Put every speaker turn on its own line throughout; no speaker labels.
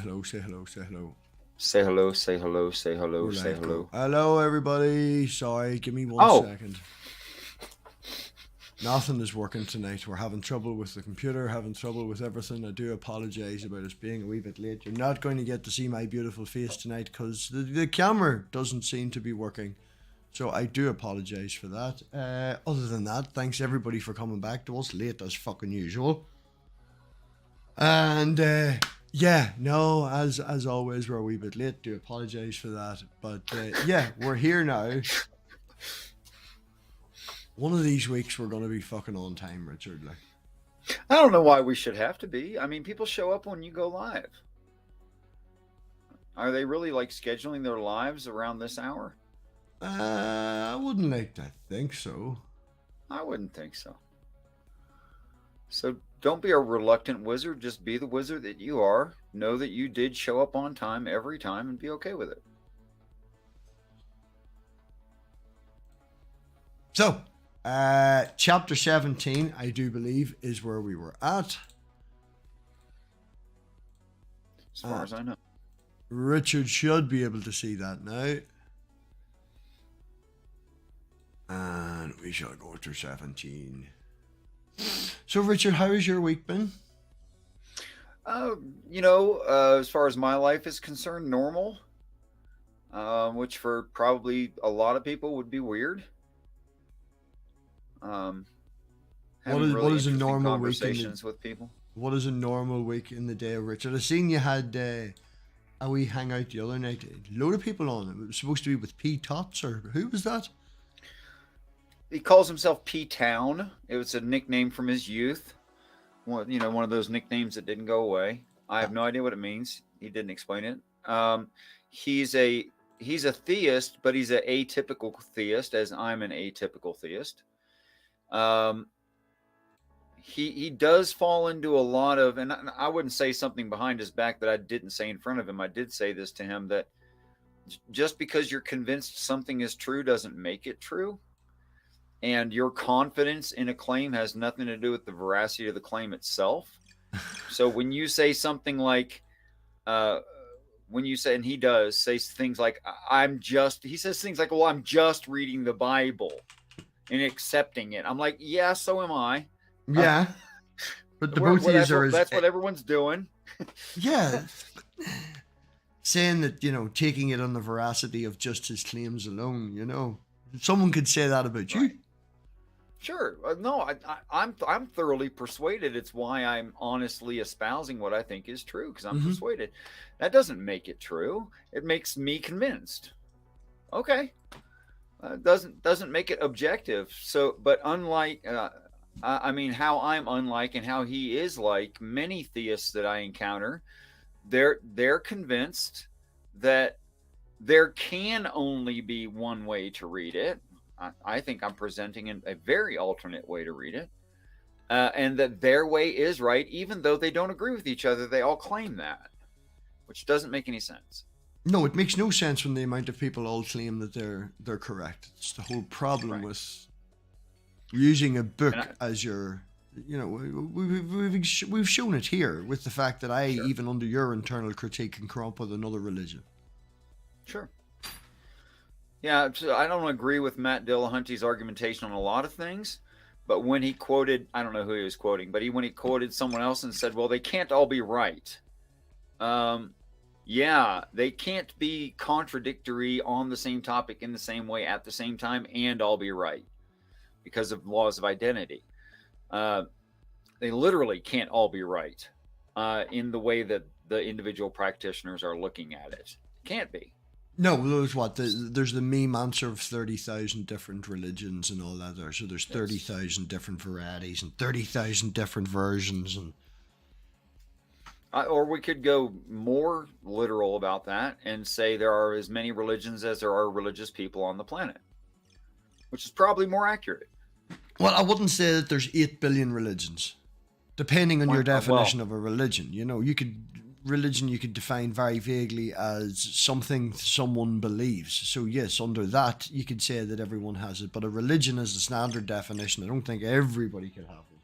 Hello, say hello, say hello.
Say hello, say hello, say hello,
We're
say
let go.
hello.
Hello, everybody. Sorry, give me one
Oh,
second. Nothing is working tonight. We're having trouble with the computer, having trouble with everything. I do apologise about us being a wee bit late. You're not going to get to see my beautiful face tonight because the camera doesn't seem to be working. So I do apologise for that. Other than that, thanks everybody for coming back to us late as fucking usual. And yeah, no, as always, we're a wee bit late. Do apologise for that. But yeah, we're here now. One of these weeks we're gonna be fucking on time, Richard. Like,
I don't know why we should have to be. I mean, people show up when you go live. Are they really like scheduling their lives around this hour?
I wouldn't like to think so.
I wouldn't think so. So don't be a reluctant wizard. Just be the wizard that you are. Know that you did show up on time every time and be okay with it.
So, chapter 17, I do believe, is where we were at.
As far as I know.
Richard should be able to see that now. And we shall go to 17. So, Richard, how has your week been?
As far as my life is concerned, normal. Which for probably a lot of people would be weird. Having
What
really
is a
interesting
normal week
conversations with people.
What is a normal week in the day, Richard? I seen you had a wee hangout the other night. A load of people on. It was supposed to be with P Tots, or who was that?
He calls himself P Town. It was a nickname from his youth. One of those nicknames that didn't go away. I have no idea what it means. He didn't explain it. He's a theist, but he's an atypical theist, as I'm an atypical theist. He does fall into a lot of, and I wouldn't say something behind his back that I didn't say in front of him. I did say this to him, that just because you're convinced something is true doesn't make it true. And your confidence in a claim has nothing to do with the veracity of the claim itself. So when you say something like, when you say, and he does say things like, he says things like, well, I'm just reading the Bible and accepting it. I'm like, yeah, so am I.
Yeah. But the both of you are...
That's what everyone's doing.
Yeah. Saying that, taking it on the veracity of just his claims alone, someone could say that about you.
Sure. No, I'm thoroughly persuaded. It's why I'm honestly espousing what I think is true, because I'm persuaded. That doesn't make it true. It makes me convinced. Okay. Doesn't make it objective. So, but unlike, how I'm unlike and how he is like many theists that I encounter, they're convinced that there can only be one way to read it. I think I'm presenting a very alternate way to read it, and that their way is right, even though they don't agree with each other. They all claim that, which doesn't make any sense.
No, it makes no sense when the amount of people all claim that they're correct. It's the whole problem with using a book as your, we've shown it here with the fact that I, even under your internal critique, can come up with another religion.
Sure. Yeah, I don't agree with Matt Dillahunty's argumentation on a lot of things, but when he quoted, I don't know who he was quoting, but when he quoted someone else and said, well, they can't all be right. Yeah, they can't be contradictory on the same topic in the same way at the same time and all be right because of laws of identity. They literally can't all be right in the way that the individual practitioners are looking at it. Can't be.
No, there's the meme answer of 30,000 different religions and all that there. So there's 30,000 different varieties and 30,000 different versions.
Or we could go more literal about that and say there are as many religions as there are religious people on the planet, which is probably more accurate.
Well, I wouldn't say that there's 8 billion religions, depending on your definition of a religion. Religion you could define very vaguely as something someone believes. So yes, under that you could say that everyone has it, but a religion is the standard definition. I don't think everybody could have it.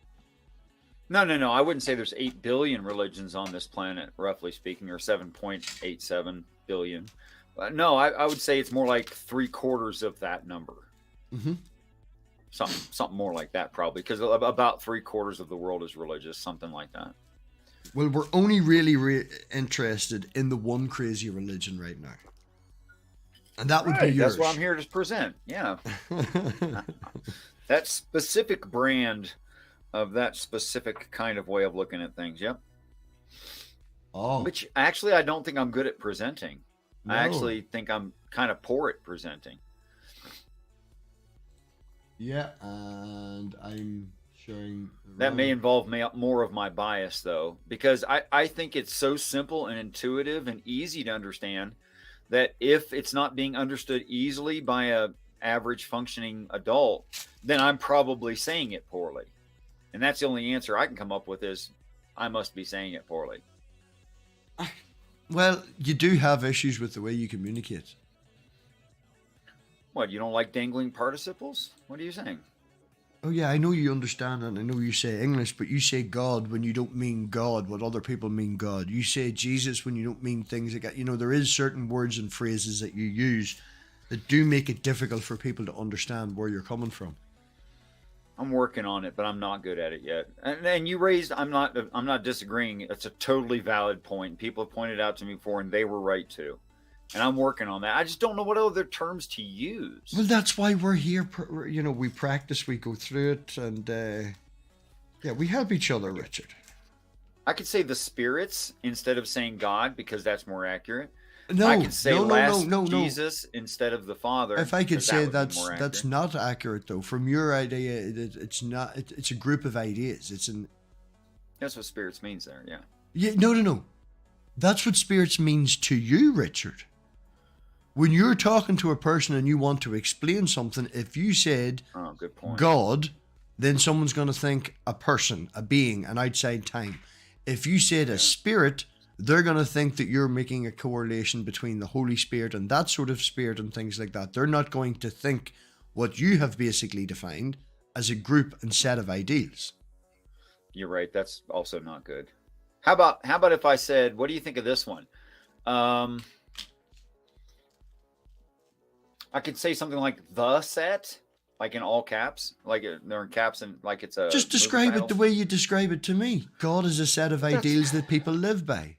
No, no, no. I wouldn't say there's 8 billion religions on this planet, roughly speaking, or 7.87 billion. No, I would say it's more like 3/4 of that number.
Mm-hmm.
Something more like that, probably, because about 3/4 of the world is religious, something like that.
Well, we're only really interested in the one crazy religion right now. And that would be
Right,
yours.
that's what I'm here to present. Yeah. That specific brand of that specific kind of way of looking at things. Yep.
Oh,
Which actually I don't think I'm good at presenting.
no.
I actually think I'm kind of poor at presenting.
Yeah, and I'm showing
That may involve more of my bias, though, because I think it's so simple and intuitive and easy to understand that if it's not being understood easily by a average functioning adult, then I'm probably saying it poorly. And that's the only answer I can come up with is I must be saying it poorly.
Well, you do have issues with the way you communicate.
What, you don't like dangling participles? What are you saying?
Oh yeah, I know you understand and I know you say English, but you say God when you don't mean God, what other people mean God. You say Jesus when you don't mean things like that. You know, there is certain words and phrases that you use that do make it difficult for people to understand where you're coming from.
I'm working on it, but I'm not good at it yet. And you raised, I'm not disagreeing. It's a totally valid point. People have pointed out to me before, and they were right too. And I'm working on that. I just don't know what other terms to use.
Well, that's why we're here. You know, we practice, we go through it, and yeah, we help each other, Richard.
I could say the spirits instead of saying God because that's more accurate.
No,
I could say
no.
Jesus instead of the Father.
If I could say
that
that's not accurate though. From your idea, it's not. It's a group of ideas.
That's what spirits means there. Yeah.
Yeah. No. That's what spirits means to you, Richard. When you're talking to a person and you want to explain something, if you said
good point.
God, then someone's going to think a person, a being, an outside time. If you said a spirit, they're going to think that you're making a correlation between the Holy Spirit and that sort of spirit and things like that. They're not going to think what you have basically defined as a group and set of ideals.
You're right. That's also not good. How about if I said, what do you think of this one? I could say something like the set, like in all caps, like they're in caps and like it's a.
Just describe it the way you describe it to me. God is a set of ideals that people live by.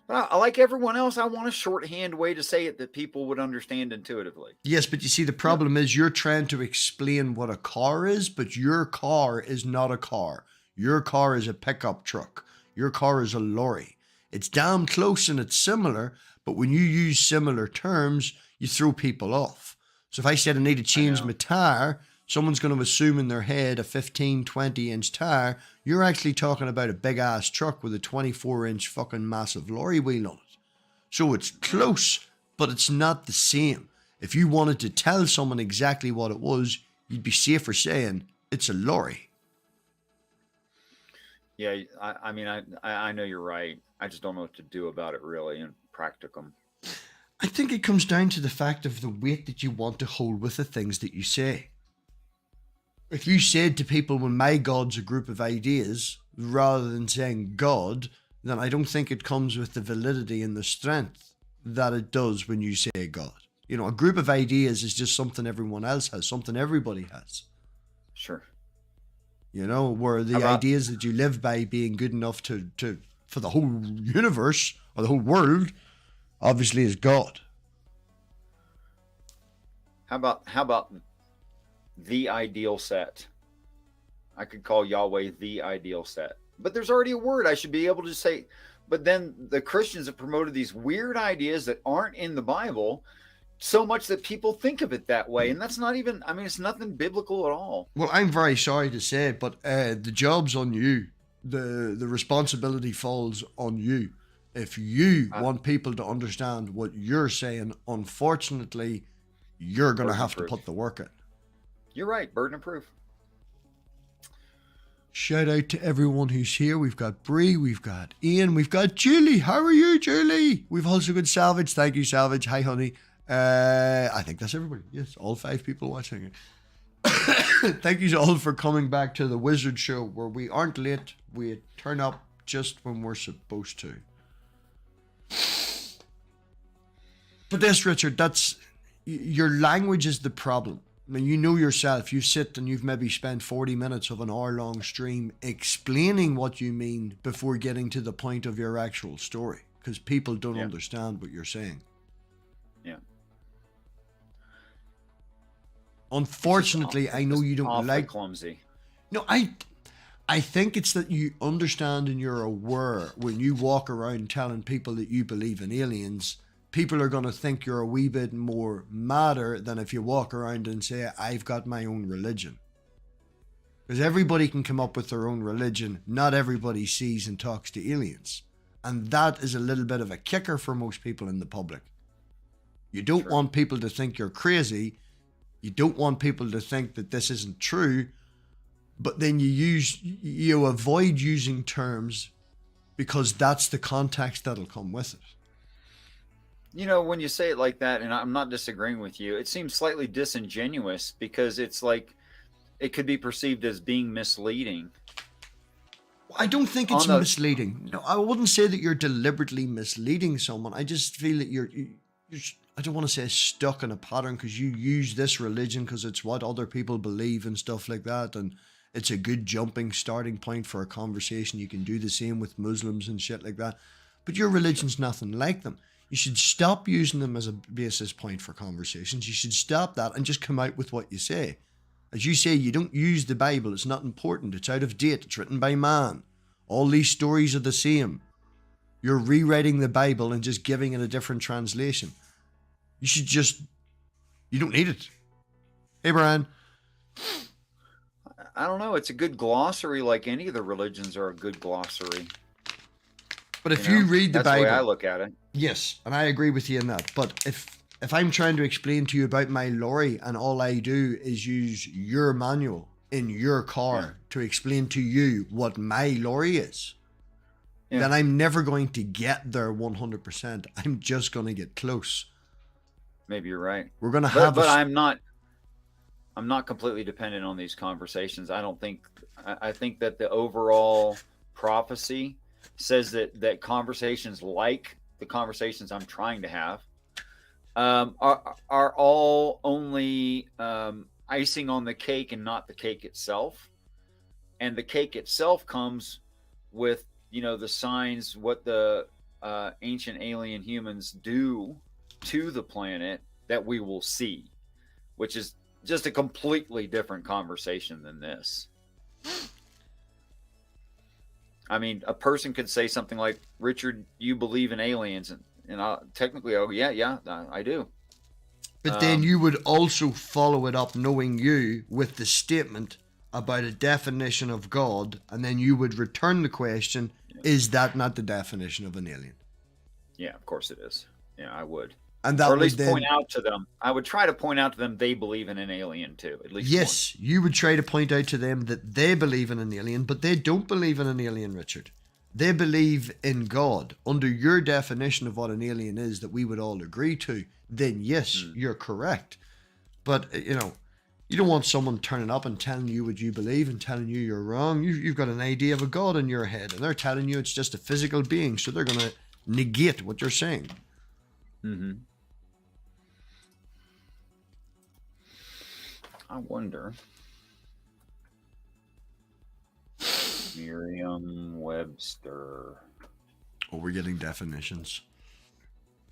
Like everyone else, I want a shorthand way to say it that people would understand intuitively.
Yes, but you see, the problem is you're trying to explain what a car is, but your car is not a car. Your car is a pickup truck. Your car is a lorry. It's damn close and it's similar, but when you use similar terms, you throw people off. So if I said I need to change my tire, someone's going to assume in their head a 15, 20-inch tire. You're actually talking about a big-ass truck with a 24-inch fucking massive lorry wheel on it. So it's close, but it's not the same. If you wanted to tell someone exactly what it was, you'd be safer saying it's a lorry.
Yeah, I mean, I know you're right. I just don't know what to do about it really in practicum.
I think it comes down to the fact of the weight that you want to hold with the things that you say. If you said to people, well, my God's a group of ideas, rather than saying God, then I don't think it comes with the validity and the strength that it does when you say God. You know, a group of ideas is just something everyone else has, something everybody has.
Sure.
You know, where the ideas that you live by being good enough to for the whole universe or the whole world, obviously is God.
How about the ideal set? I could call Yahweh the ideal set. But there's already a word I should be able to say. But then the Christians have promoted these weird ideas that aren't in the Bible so much that people think of it that way. And that's not even, I mean, it's nothing biblical at all.
Well, I'm very sorry to say it, but the job's on you. The responsibility falls on you. If you want people to understand what you're saying, unfortunately, you're going to have to put the work in.
You're right. Burden of proof.
Shout out to everyone who's here. We've got Bree, we've got Ian, we've got Julie. How are you, Julie? We've also got Salvage. Thank you, Salvage. Hi, honey. I think that's everybody. Yes, all 5 people watching it. Thank you all for coming back to the Wizard Show, where we aren't late. we turn up just when we're supposed to. But this, Richard, your language is the problem. I mean, you know yourself, you sit and you've maybe spent 40 minutes of an hour-long stream explaining what you mean before getting to the point of your actual story, because people don't understand what you're saying.
Yeah.
Unfortunately, I know you don't like...
clumsy.
No, I think it's that you understand and you're aware when you walk around telling people that you believe in aliens, people are going to think you're a wee bit more madder than if you walk around and say, I've got my own religion. Because everybody can come up with their own religion. Not everybody sees and talks to aliens. And that is a little bit of a kicker for most people in the public. You don't want people to think you're crazy. You don't want people to think that this isn't true. But then you avoid using terms because that's the context that'll come with it.
You know, when you say it like that, and I'm not disagreeing with you, it seems slightly disingenuous because it's like it could be perceived as being misleading.
I don't think it's misleading. No, I wouldn't say that you're deliberately misleading someone. I just feel that you're I don't want to say stuck in a pattern because you use this religion because it's what other people believe and stuff like that. And it's a good starting point for a conversation. You can do the same with Muslims and shit like that. But your religion's nothing like them. You should stop using them as a basis point for conversations. You should stop that and just come out with what you say. As you say, you don't use the Bible. It's not important. It's out of date. It's written by man. All these stories are the same. You're rewriting the Bible and just giving it a different translation. You don't need it. Hey, Brian.
I don't know. It's a good glossary, like any of the religions are a good glossary.
But if you read the Bible...
That's the way I look at it.
Yes, and I agree with you in that. But if I'm trying to explain to you about my lorry and all I do is use your manual in your car to explain to you what my lorry is, then I'm never going to get there 100%. I'm just going to get close.
Maybe you're right.
We're going to have...
But I'm not completely dependent on these conversations. I think that the overall prophecy says that conversations like the conversations I'm trying to have are all only icing on the cake and not the cake itself. And the cake itself comes with, the signs, what the ancient alien humans do to the planet that we will see, which is just a completely different conversation than this. I mean, a person could say something like, Richard, you believe in aliens. And I'll technically, I do.
But then you would also follow it up knowing you with the statement about a definition of God. And then you would return the question, is that not the definition of an alien?
Yeah, of course it is. Yeah, I would.
And that
or at least point out to them. I would try to point out to them they believe in an alien too. At least
yes, one. You would try to point out to them that they believe in an alien, but they don't believe in an alien, Richard. They believe in God. Under your definition of what an alien is that we would all agree to, then yes, you're correct. But, you don't want someone turning up and telling you what you believe and telling you you're wrong. You've got an idea of a God in your head, and they're telling you it's just a physical being, so they're going to negate what you're saying.
Mm-hmm. I wonder. Merriam-Webster.
Oh, we're getting definitions.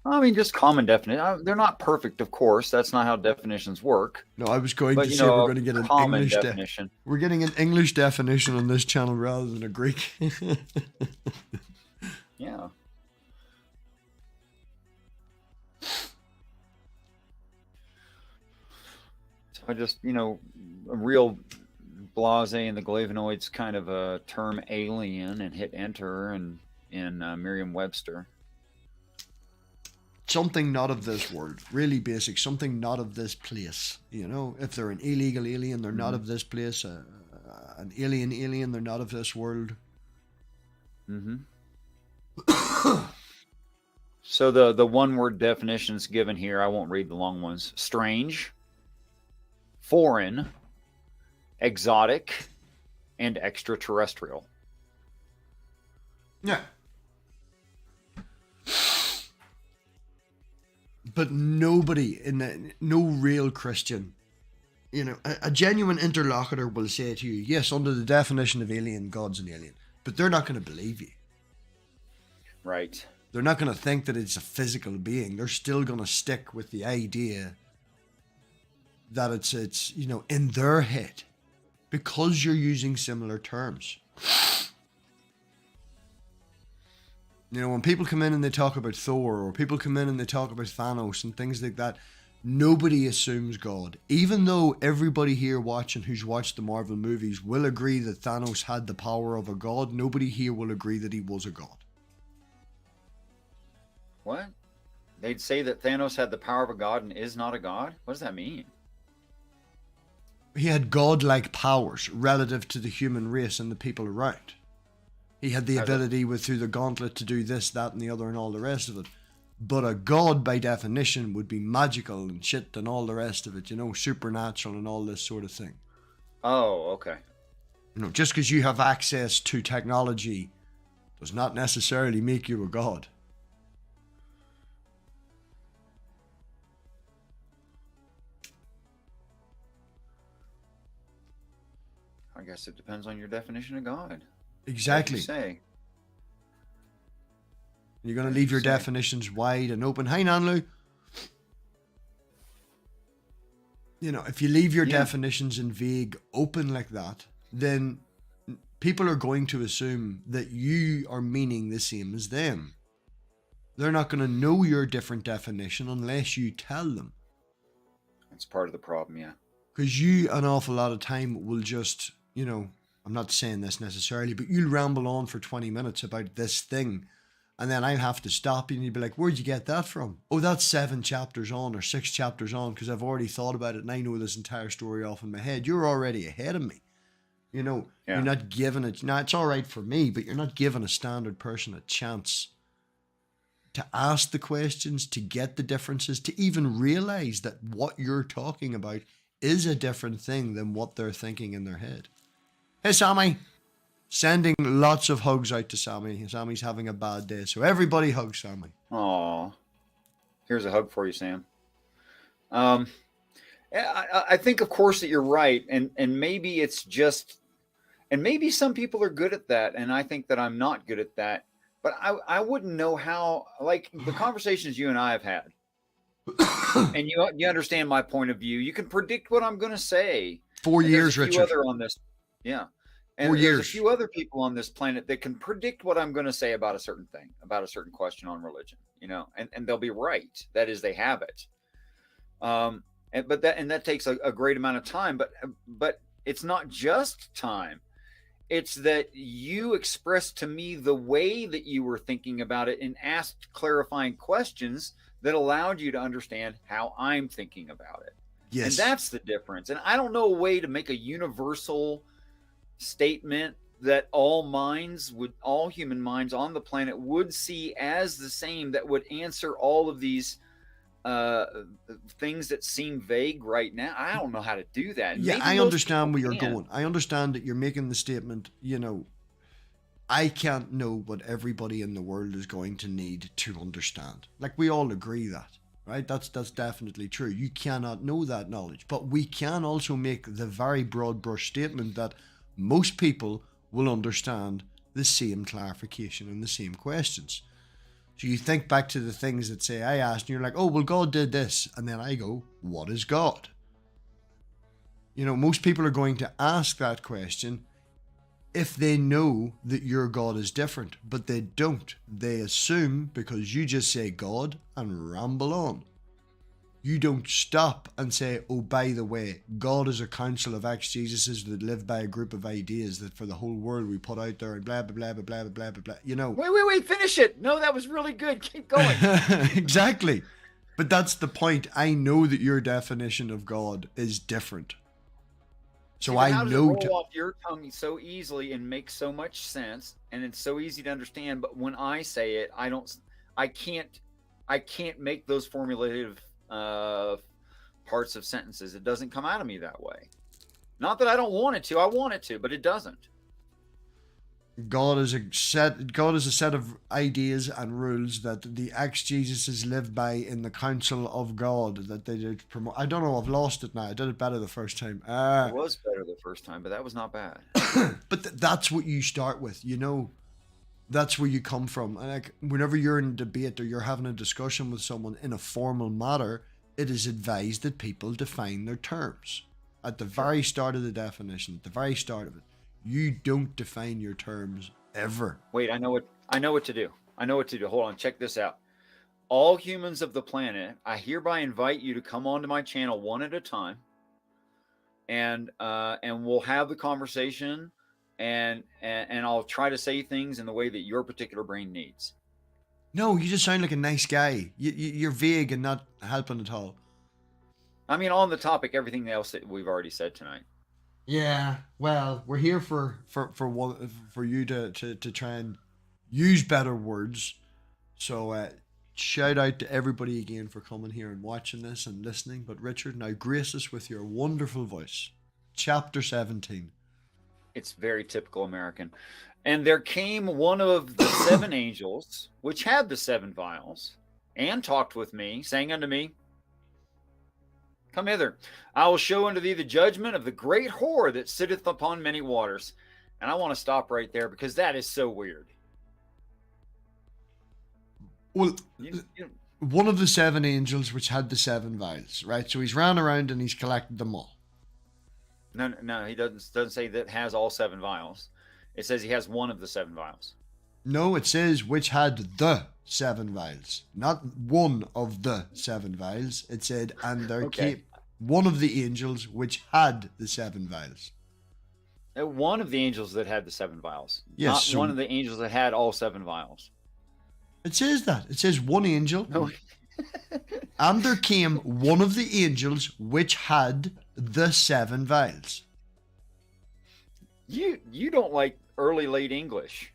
I mean, just common definition. They're not perfect, of course. That's not how definitions work.
No, I was going to say we're going to get an English
definition.
We're getting an English definition on this channel rather than a Greek.
Yeah. I just, a real blase in the Glavinoids kind of a term alien and hit enter and in Merriam-Webster.
Something not of this world, really basic, something not of this place. If they're an illegal alien, they're not of this place. An alien, they're not of this world.
Mm-hmm. So the one-word definitions given here, I won't read the long ones. Strange, foreign, exotic, and extraterrestrial.
Yeah. But nobody no real Christian, a genuine interlocutor will say to you, yes, under the definition of alien, God's an alien. But they're not going to believe you.
Right.
They're not going to think that it's a physical being. They're still going to stick with the idea that it's in their head, because you're using similar terms. When people come in and they talk about Thor, or people come in and they talk about Thanos and things like that, nobody assumes God. Even though everybody here watching who's watched the Marvel movies will agree that Thanos had the power of a god, nobody here will agree that he was a god.
What? They'd say that Thanos had the power of a god and is not a god? What does that mean?
He had godlike powers relative to the human race and the people around. He had the ability through the gauntlet to do this, that, and the other, and all the rest of it. But a god, by definition, would be magical and shit and all the rest of it, supernatural and all this sort of thing.
Oh, okay.
Just because you have access to technology does not necessarily make you a god.
I guess it depends on your definition of God.
Exactly.
What do you say?
You're going to leave your definitions wide and open. Hi, Nanlu. If you leave your definitions in vague, open like that, then people are going to assume that you are meaning the same as them. They're not going to know your different definition unless you tell them.
That's part of the problem, yeah.
Because you, an awful lot of time, will just, I'm not saying this necessarily, but you'll ramble on for 20 minutes about this thing. And then I'll have to stop you and you'll be like, where'd you get that from? Oh, that's 7 chapters on or 6 chapters on, because I've already thought about it and I know this entire story off in my head. You're already ahead of me. You're not giving it. Now, it's all right for me, but you're not giving a standard person a chance to ask the questions, to get the differences, to even realize that what you're talking about is a different thing than what they're thinking in their head. Hey, Sammy. Sending lots of hugs out to Sammy. Sammy's having a bad day, so everybody hug Sammy.
Aw. Here's a hug for you, Sam. I think, of course, that you're right, and maybe it's just, and maybe some people are good at that, and I think that I'm not good at that, but I wouldn't know how, like the conversations you and I have had, and you understand my point of view. You can predict what I'm going to say.
4 years, Richard.
Other on this, yeah. And there's a few other people on this planet that can predict what I'm going to say about a certain thing, about a certain question on religion, and they'll be right. That is, they have it. But that takes a great amount of time, but it's not just time. It's that you expressed to me the way that you were thinking about it and asked clarifying questions that allowed you to understand how I'm thinking about it. Yes. And that's the difference. And I don't know a way to make a universal statement that all human minds on the planet would see as the same, that would answer all of these things that seem vague right now. I don't know how to do that.
Yeah, I understand where you're going. I understand that you're making the statement, I can't know what everybody in the world is going to need to understand. Like, we all agree that, right? That's definitely true. You cannot know that knowledge, but we can also make the very broad brush statement that most people will understand the same clarification and the same questions. So you think back to the things that, say, I asked, and you're like, oh, well, God did this. And then I go, what is God? Most people are going to ask that question if they know that your God is different, but they don't. They assume, because you just say God and ramble on. You don't stop and say, oh, by the way, God is a council of ex-Jesuses that live by a group of ideas that for the whole world we put out there and blah, blah, blah, blah, blah, blah, blah,
Wait, finish it. No, that was really good. Keep going.
Exactly. But that's the point. I know that your definition of God is different. So I know
to roll off your tongue so easily and make so much sense, and it's so easy to understand, but when I say it, I can't make those formulative parts of sentences. It doesn't come out of me that way. Not that I don't want it to. I want it to, but it doesn't.
God is a set of ideas and rules that the ex-Jesuses live by in the council of God that they did promote. I don't know, I've lost it now. I did it better the first time.
It was better the first time, but that was not bad.
But that's what you start with, you know. That's where you come from. And like whenever you're in a debate or you're having a discussion with someone in a formal matter, it is advised that people define their terms. At the very start of the definition, at the very start of it. You don't define your terms ever.
Wait, I know what to do. I know what to do. Hold on, check this out. All humans of the planet, I hereby invite you to come onto my channel one at a time, and we'll have the conversation, and I'll try to say things in the way that your particular brain needs.
No, you just sound like a nice guy. You're vague and not helping at all.
I mean, on the topic, everything else that we've already said tonight.
Yeah, well, we're here for you to try and use better words. So shout out to everybody again for coming here and watching this and listening. But Richard, now grace us with your wonderful voice. Chapter 17.
It's very typical American. And there came one of the 7 angels, which had the 7 vials, and talked with me, saying unto me, Come hither, I will show unto thee the judgment of the great whore that sitteth upon many waters. And I want to stop right there because that is so weird.
Well, one of the 7 angels which had the 7 vials, right? So he's ran around and he's collected them all.
No, he doesn't say that has all 7 vials. It says he has one of the 7 vials.
No, it says which had the 7 vials, not one of the 7 vials. It said, and there came one of the angels which had the 7 vials.
One of the angels that had the 7 vials.
Yes,
not
so
one of the angels that had all 7 vials.
It says that. It says one angel.
No.
And there came one of the angels which had the 7 vials.
You don't like early late English.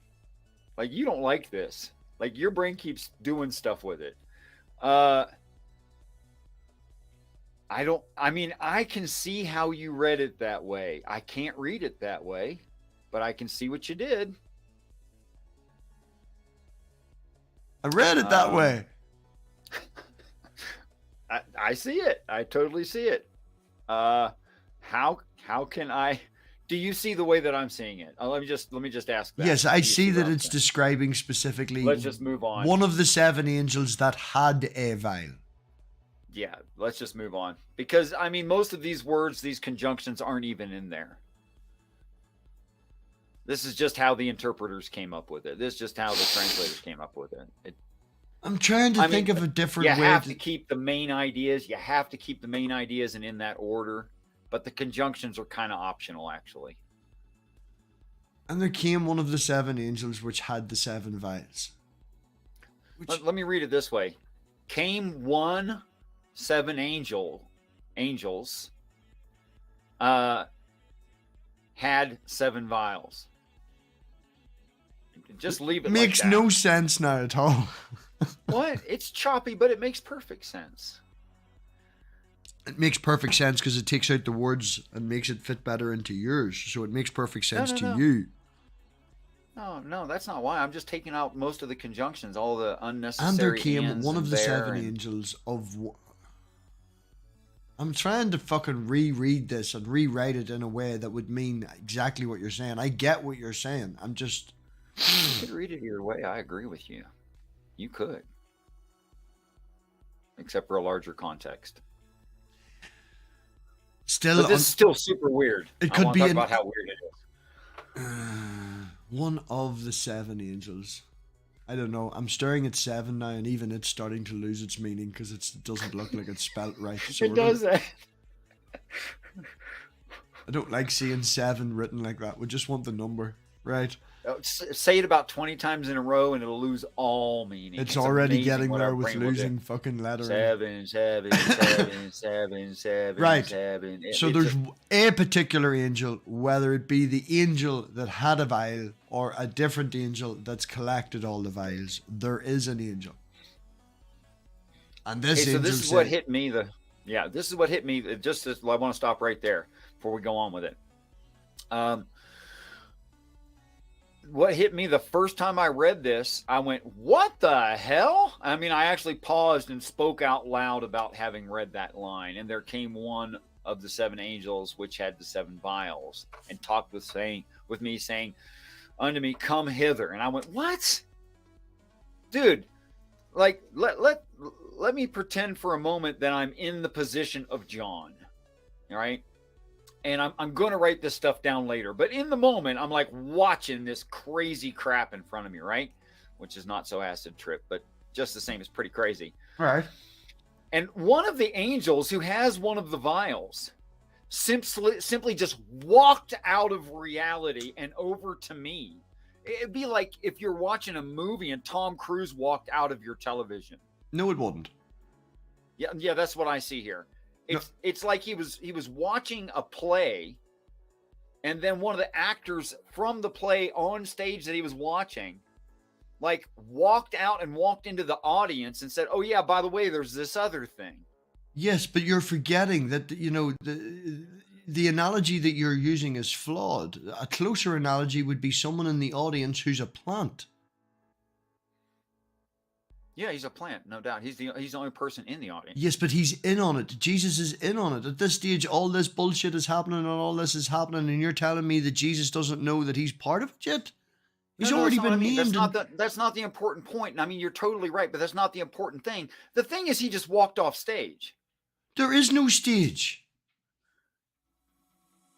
Like, you don't like this. Like, your brain keeps doing stuff with it. I can see how you read it that way. I can't read it that way, but I can see what you did.
I read it that way.
I see it. I totally see it. How can I? Do you see the way that I'm seeing it? Let me just ask that.
Yes, I see that it's describing specifically.
Let's just move on.
One of the 7 angels that had a vial.
Yeah, let's just move on. Because, I mean, most of these words, these conjunctions aren't even in there. This is just how the interpreters came up with it. This is just how the translators came up with it.
I'm trying to think of a different way.
You have to keep the main ideas. You have to keep the main ideas and in that order. But the conjunctions are kind of optional, actually.
And there came one of the 7 angels which had the 7 vials.
Let me read it this way. Came 7 angels had 7 vials. Just leave it
makes
like that.
No sense now at all.
What? It's choppy, but it makes perfect sense.
It makes perfect sense because it takes out the words and makes it fit better into yours. So it makes perfect sense to you.
No, that's not why. I'm just taking out most of the conjunctions, all the unnecessary.
And there came one of the 7
and...
angels of. I'm trying to fucking reread this and rewrite it in a way that would mean exactly what you're saying. I get what you're saying. I'm just.
You could read it your way. I agree with you. You could. Except for a larger context.
Still,
but this is still super weird.
It could be
talk about how weird it is.
One of the 7 angels. I don't know. I'm staring at 7 now, and even it's starting to lose its meaning because it doesn't look like it's spelt right. So
it does that.
I don't like seeing 7 written like that. We just want the number, right?
Say it about 20 times in a row and it'll lose all meaning.
It's already getting there with losing fucking lettering.
7, 7, 7, 7, 7.
Right.
7.
So there's a particular angel, whether it be the angel that had a vial or a different angel that's collected all the vials. There is an angel. And this angel
this is what hit me. This is what hit me. I want to stop right there before we go on with it. what hit me the first time I read this, I went, what the hell? I mean, I actually paused and spoke out loud about having read that line. And there came one of the 7 angels, which had the 7 vials, and talked with me, saying unto me, come hither. And I went, what? Dude, like, let me pretend for a moment that I'm in the position of John. All right. And I'm going to write this stuff down later. But in the moment, I'm like watching this crazy crap in front of me, right? Which is not so acid trip, but just the same, it's pretty crazy.
All right.
And one of the angels who has one of the vials simply just walked out of reality and over to me. It'd be like if you're watching a movie and Tom Cruise walked out of your television.
No, it wouldn't.
Yeah, that's what I see here. It's like he was watching a play, and then one of the actors from the play on stage that he was watching, like, walked out and walked into the audience and said, oh yeah, by the way, there's this other thing.
Yes, but you're forgetting that, you know, the analogy that you're using is flawed. A closer analogy would be someone in the audience who's a plant.
Yeah, he's a plant, no doubt. He's the only person in the audience.
Yes, but he's in on it. Jesus is in on it. At this stage, all this bullshit is happening and all this is happening, and you're telling me that Jesus doesn't know that he's part of it yet? He's already been named.
That's not the important point. I mean, you're totally right, but that's not the important thing. The thing is, he just walked off stage.
There is no stage.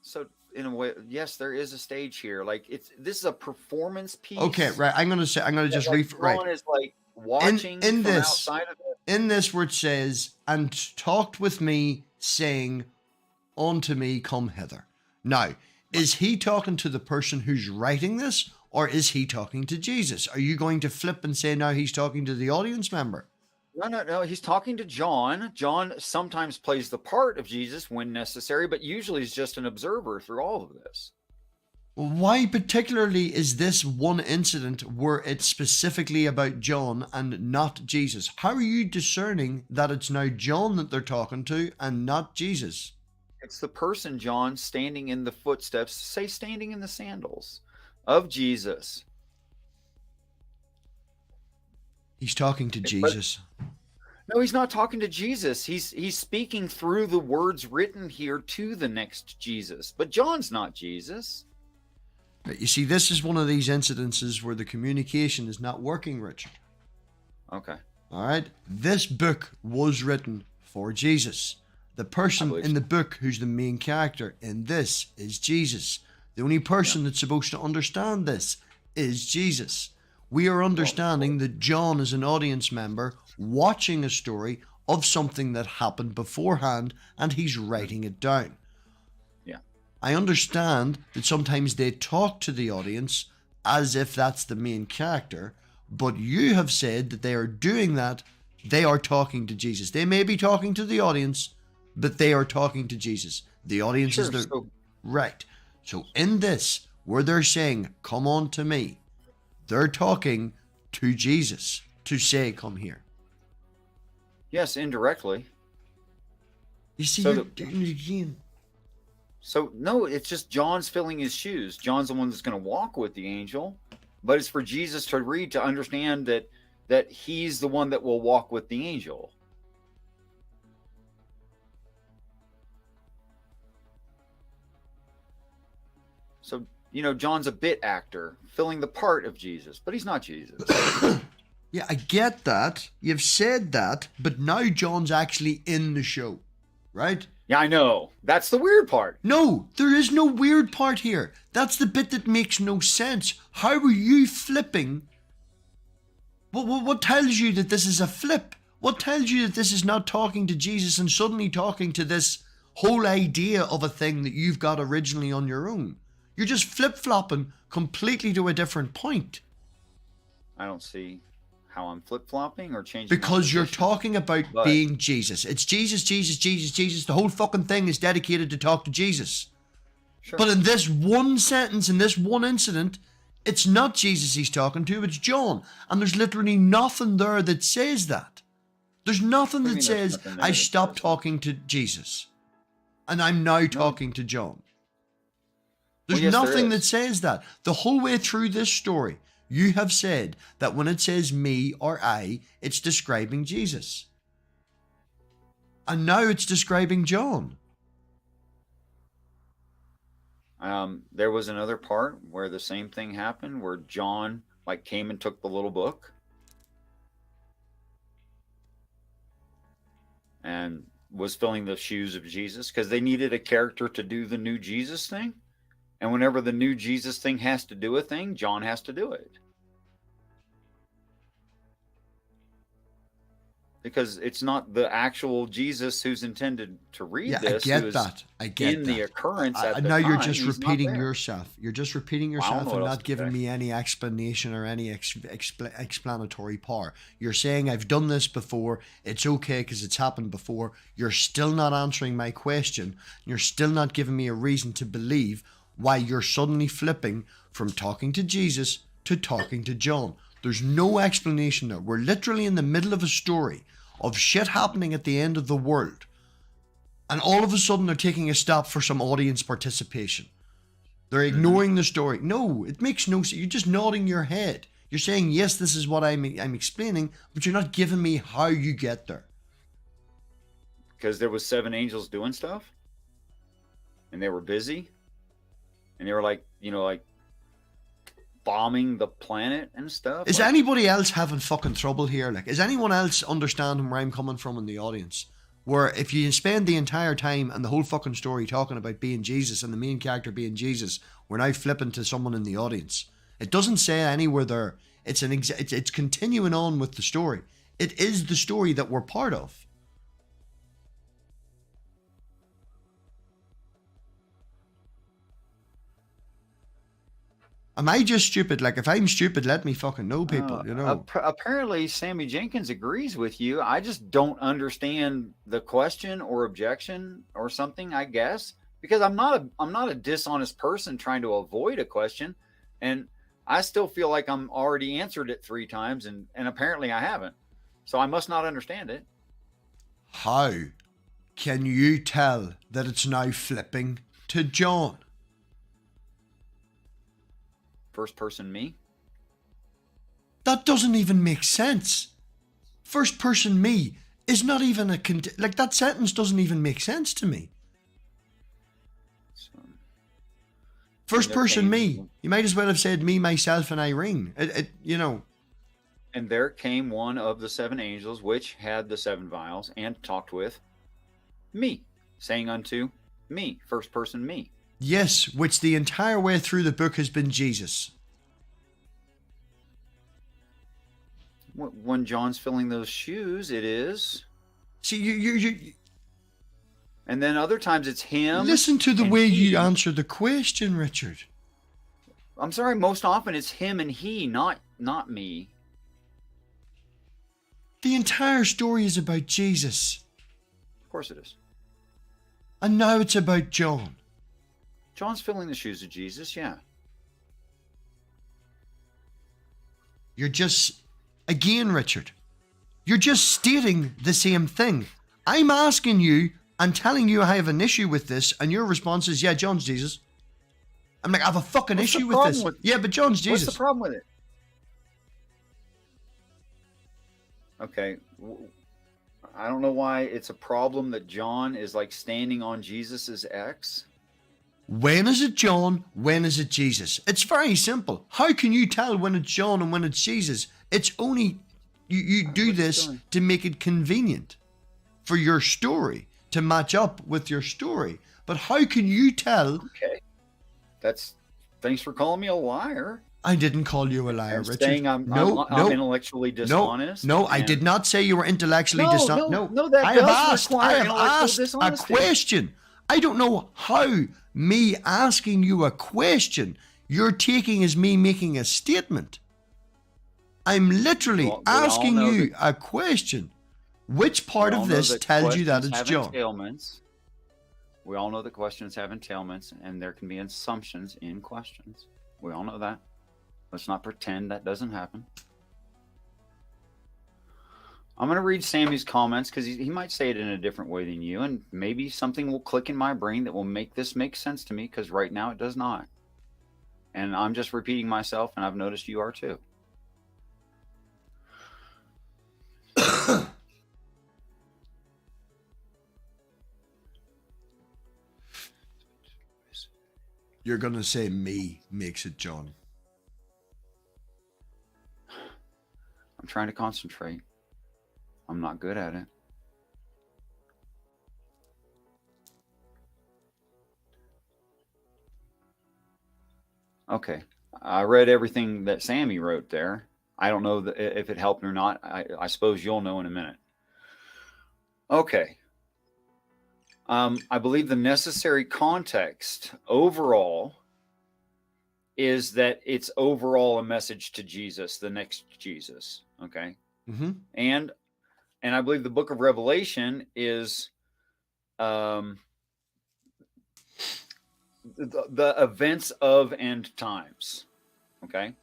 So, in a way, yes, there is a stage here. Like, this is a performance piece.
Okay, right. I'm gonna just
right. John is like watching
in
from
this,
outside of it.
In this, where it says, and talked with me, saying, unto me, come hither. Now, is he talking to the person who's writing this, or is he talking to Jesus? Are you going to flip and say now he's talking to the audience member?
No. He's talking to John. John sometimes plays the part of Jesus when necessary, but usually he's just an observer through all of this.
Why particularly is this one incident where it's specifically about John and not Jesus? How are you discerning that it's now John that they're talking to and not Jesus?
It's the person, John, standing in the footsteps, standing in the sandals of Jesus.
He's talking to Jesus.
No, he's not talking to Jesus. He's speaking through the words written here to the next Jesus. But John's not Jesus.
You see, this is one of these incidences where the communication is not working, Richard.
Okay.
All right. This book was written for Jesus. The person in the book who's the main character in this is Jesus. The only person that's supposed to understand this is Jesus. We are understanding that John is an audience member watching a story of something that happened beforehand, and he's writing it down.
Yeah.
I understand that sometimes they talk to the audience as if that's the main character, but you have said that they are doing that. They are talking to Jesus. They may be talking to the audience, but they are talking to Jesus. The audience is there. Right. So in this, where they're saying, come on to me, they're talking to Jesus to say, come here.
Yes, indirectly.
You see, you're doing it again.
So, no, it's just John's filling his shoes. John's the one that's going to walk with the angel. But it's for Jesus to read to understand that he's the one that will walk with the angel. So, John's a bit actor, filling the part of Jesus, but he's not Jesus.
Yeah, I get that. You've said that, but now John's actually in the show, right?
Yeah, I know. That's the weird part.
No, there is no weird part here. That's the bit that makes no sense. How are you flipping? What tells you that this is a flip? What tells you that this is not talking to Jesus and suddenly talking to this whole idea of a thing that you've got originally on your own? You're just flip-flopping completely to a different point.
I don't see how I'm flip-flopping or changing.
Because you're talking about being Jesus. It's Jesus, Jesus, Jesus, Jesus. The whole fucking thing is dedicated to talk to Jesus.
Sure.
But in this one sentence, in this one incident, it's not Jesus he's talking to, it's John. And there's literally nothing there that says that. There's nothing that says, I stopped talking to Jesus and I'm now talking to John. There's
Well, yes, there
nothing that
is.
says that. The whole way through this story, you have said that when it says me or I, it's describing Jesus. And now it's describing John.
There was another part where the same thing happened, where John like came and took the little book and was filling the shoes of Jesus because they needed a character to do the new Jesus thing. And whenever the new Jesus thing has to do a thing, John has to do it. Because it's not the actual Jesus who's intended to read this.
I get that. I get
in
that.
the occurrence at the
now
time,
you're just
he's not
repeating
there.
yourself. You're just repeating
Well, I don't
yourself
know
and
what else
not
to
giving
say.
me any explanation or any explanatory power. You're saying I've done this before. It's okay because it's happened before. You're still not answering my question. You're still not giving me a reason to believe why you're suddenly flipping from talking to Jesus to talking to John. There's no explanation there. We're literally in the middle of a story of shit happening at the end of the world. And all of a sudden they're taking a stop for some audience participation. They're ignoring the story. No, it makes no sense. You're just nodding your head. You're saying, yes, this is what I'm explaining, but you're not giving me how you get there.
Because there was 7 angels doing stuff. And they were busy. And they were like, like bombing the planet and stuff.
Is
like,
anybody else having fucking trouble here? Like, is anyone else understanding where I'm coming from in the audience? Where if you spend the entire time and the whole fucking story talking about being Jesus and the main character being Jesus, we're now flipping to someone in the audience. It doesn't say anywhere there. It's continuing on with the story. It is the story that we're part of. Am I just stupid? Like, if I'm stupid, let me fucking know, people,
Apparently, Sammy Jenkins agrees with you. I just don't understand the question or objection or something, I guess, because I'm not a dishonest person trying to avoid a question. And I still feel like I'm already answered it 3 times, and apparently I haven't. So I must not understand it.
How can you tell that it's now flipping to John?
First person me?
That doesn't even make sense. First person me is not even like that sentence doesn't even make sense to me. First person me. You might as well have said me, myself, and Irene.
And there came one of the 7 angels, which had the 7 vials, and talked with me, saying unto me, first person me.
Yes, which the entire way through the book has been Jesus.
When John's filling those shoes, it is.
See, you
and then other times it's him.
Listen to the way you answer the question, Richard.
I'm sorry, most often it's him and he, not me.
The entire story is about Jesus.
Of course it is.
And now it's about John.
John's filling the shoes of Jesus, yeah.
You're just, again, Richard, you're just stating the same thing. I'm asking you and telling you I have an issue with this, and your response is, yeah, John's Jesus. I'm like, I have a fucking issue with this. Yeah, but John's Jesus.
What's the problem with it? Okay. I don't know why it's a problem that John is like standing on Jesus's X.
When is it John? When is it Jesus? It's very simple. How can you tell when it's John and when it's Jesus? It's only, you do this to make it convenient for your story, to match up with your story. But how can you tell?
Okay. Thanks for calling me a liar.
I didn't call you a liar, Richard.
Saying I'm intellectually dishonest.
No, I did not say you were intellectually dishonest.
No, I have
asked a question. I don't know how me asking you a question you're taking as me making a statement. I'm literally asking you a question. Which part of this tells you that it's John?
We all know that questions have entailments, and there can be assumptions in questions. We all know that. Let's not pretend that doesn't happen. I'm going to read Sammy's comments because he might say it in a different way than you, and maybe something will click in my brain that will make this make sense to me, because right now it does not. And I'm just repeating myself, and I've noticed you are too.
You're going to say me makes it John.
I'm trying to concentrate. I'm not good at it. Okay. I read everything that Sammy wrote there. I don't know if it helped or not. I suppose you'll know in a minute. Okay. I believe the necessary context overall is that it's overall a message to Jesus, the next Jesus. Okay.
Mm-hmm.
And I believe the book of Revelation is the events of end times. Okay.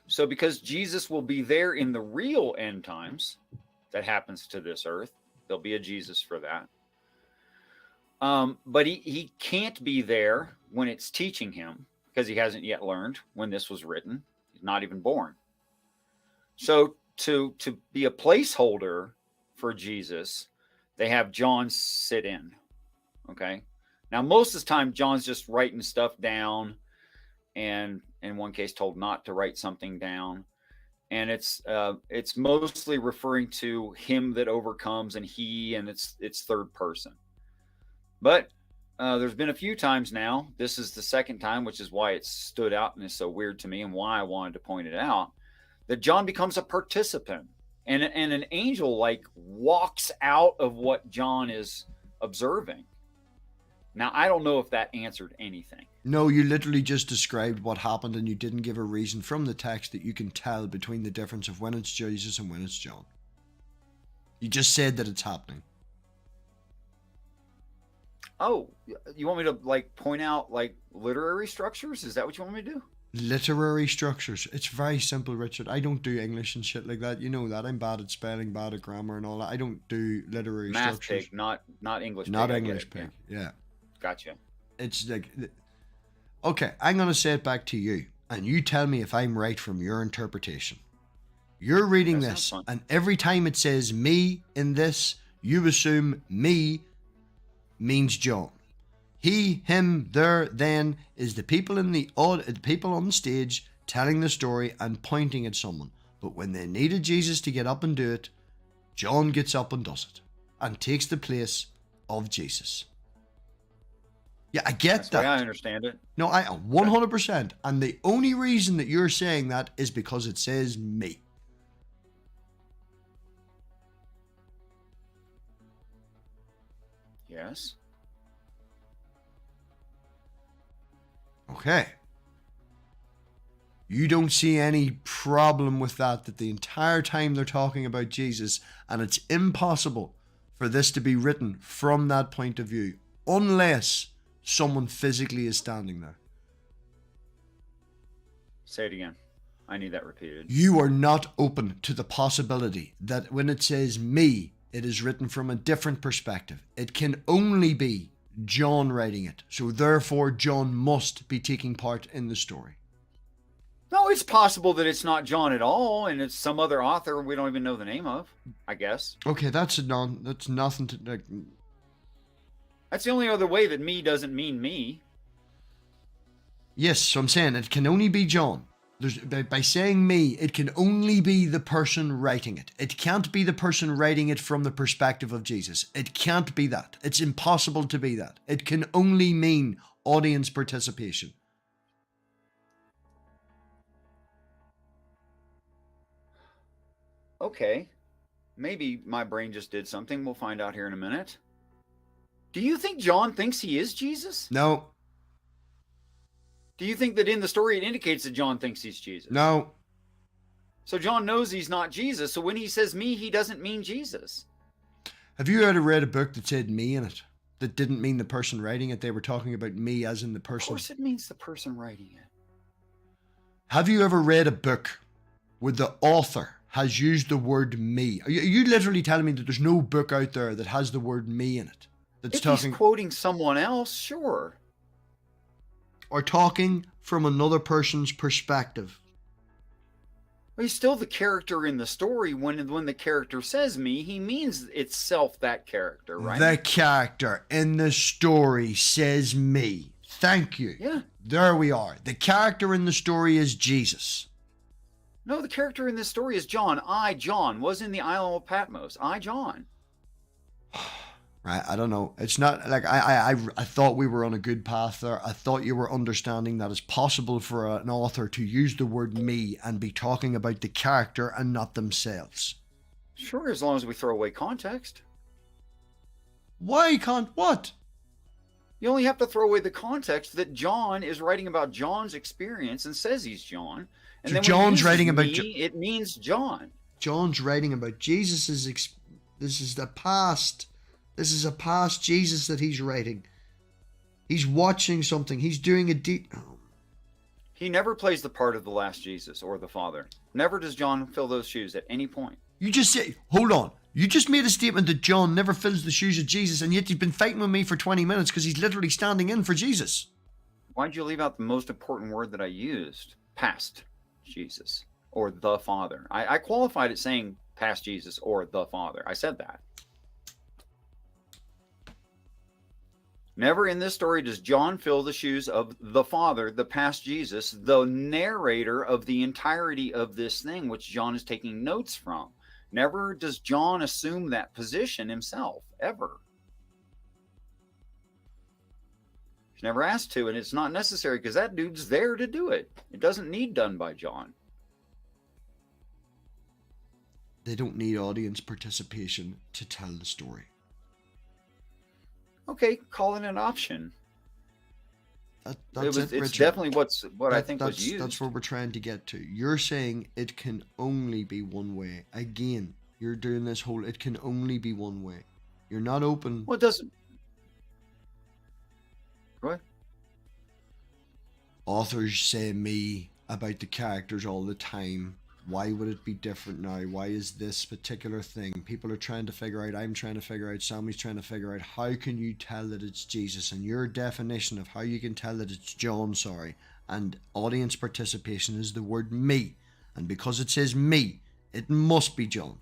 So because Jesus will be there in the real end times that happens to this earth, there'll be a Jesus for that. But he can't be there when it's teaching him because he hasn't yet learned when this was written. He's not even born. So to be a placeholder for Jesus, they have John sit in. Okay. Now, most of the time, John's just writing stuff down, and in one case told not to write something down. And it's mostly referring to him that overcomes and he, and it's third person. But there's been a few times now. This is the second time, which is why it stood out and is so weird to me and why I wanted to point it out, that John becomes a participant and an angel like walks out of what John is observing. Now, I don't know if that answered anything.
No, you literally just described what happened and you didn't give a reason from the text that you can tell between the difference of when it's Jesus and when it's John. You just said that it's happening.
Oh, you want me to like point out like literary structures? Is that what you want me to do?
Literary structures. It's very simple, Richard. I don't do English and shit like that. You know that. I'm bad at spelling, bad at grammar and all that. I don't do literary structures.
MathPig, not English pig.
Not English pig, yeah.
Gotcha.
It's like, okay, I'm going to say it back to you, and you tell me if I'm right from your interpretation. You're reading this, and every time it says me in this, you assume me means John. He, him, there, then is the people people on the stage telling the story and pointing at someone. But when they needed Jesus to get up and do it, John gets up and does it and takes the place of Jesus. Yeah, I get
That's
that.
the way I understand it.
No, I 100%. And the only reason that you're saying that is because it says me.
Yes.
Okay. You don't see any problem with that the entire time they're talking about Jesus, and it's impossible for this to be written from that point of view, unless someone physically is standing there.
Say it again. I need that repeated.
You are not open to the possibility that when it says me, it is written from a different perspective. It can only be John writing it. So therefore, John must be taking part in the story.
No, it's possible that it's not John at all, and it's some other author we don't even know the name of, I guess.
Okay, that's nothing to... like.
That's the only other way that me doesn't mean me.
Yes, so I'm saying it can only be John. By saying me, it can only be the person writing it. It can't be the person writing it from the perspective of Jesus. It can't be that. It's impossible to be that. It can only mean audience participation.
Okay. Maybe my brain just did something. We'll find out here in a minute. Do you think John thinks he is Jesus?
No.
Do you think that in the story it indicates that John thinks he's Jesus?
No.
So John knows he's not Jesus. So when he says me, he doesn't mean Jesus.
Have you ever read a book that said me in it? That didn't mean the person writing it. They were talking about me as in the person.
Of course it means the person writing it.
Have you ever read a book where the author has used the word me? Are you literally telling me that there's no book out there that has the word me in it? That's
if he's quoting someone else, sure.
Or talking from another person's perspective.
Well, he's still the character in the story. When the character says me, he means itself that character, right?
The character in the story says me. Thank you.
Yeah.
There we are. The character in the story is Jesus.
No, the character in this story is John. I, John, was in the island of Patmos. I, John.
Right, I don't know. It's not like I thought we were on a good path there. I thought you were understanding that it's possible for an author to use the word me and be talking about the character and not themselves.
Sure, as long as we throw away context.
Why can't what?
You only have to throw away the context that John is writing about John's experience and says he's John. And
So
then
John's writing about
me, it means John.
John's writing about Jesus's. This is the past. This is a past Jesus that he's writing. He's watching something. He's doing a deep.
He never plays the part of the last Jesus or the Father. Never does John fill those shoes at any point.
You just say, hold on. You just made a statement that John never fills the shoes of Jesus, and yet you've been fighting with me for 20 minutes because he's literally standing in for Jesus.
Why'd you leave out the most important word that I used? Past Jesus or the Father. I qualified it saying past Jesus or the Father. I said that. Never in this story does John fill the shoes of the Father, the past Jesus, the narrator of the entirety of this thing, which John is taking notes from. Never does John assume that position himself, ever. He's never asked to, and it's not necessary because that dude's there to do it. It doesn't need done by John.
They don't need audience participation to tell the story.
Okay, call it an option. It's definitely what I think was used.
That's what we're trying to get to. You're saying it can only be one way. Again, you're doing this whole, it can only be one way. You're not open.
Well, it doesn't. Go ahead.
Authors say me about the characters all the time. Why would it be different now? Why is this particular thing? People are trying to figure out, I'm trying to figure out, Sammy's trying to figure out, how can you tell that it's Jesus? And your definition of how you can tell that it's John, and audience participation is the word me. And because it says me, it must be John.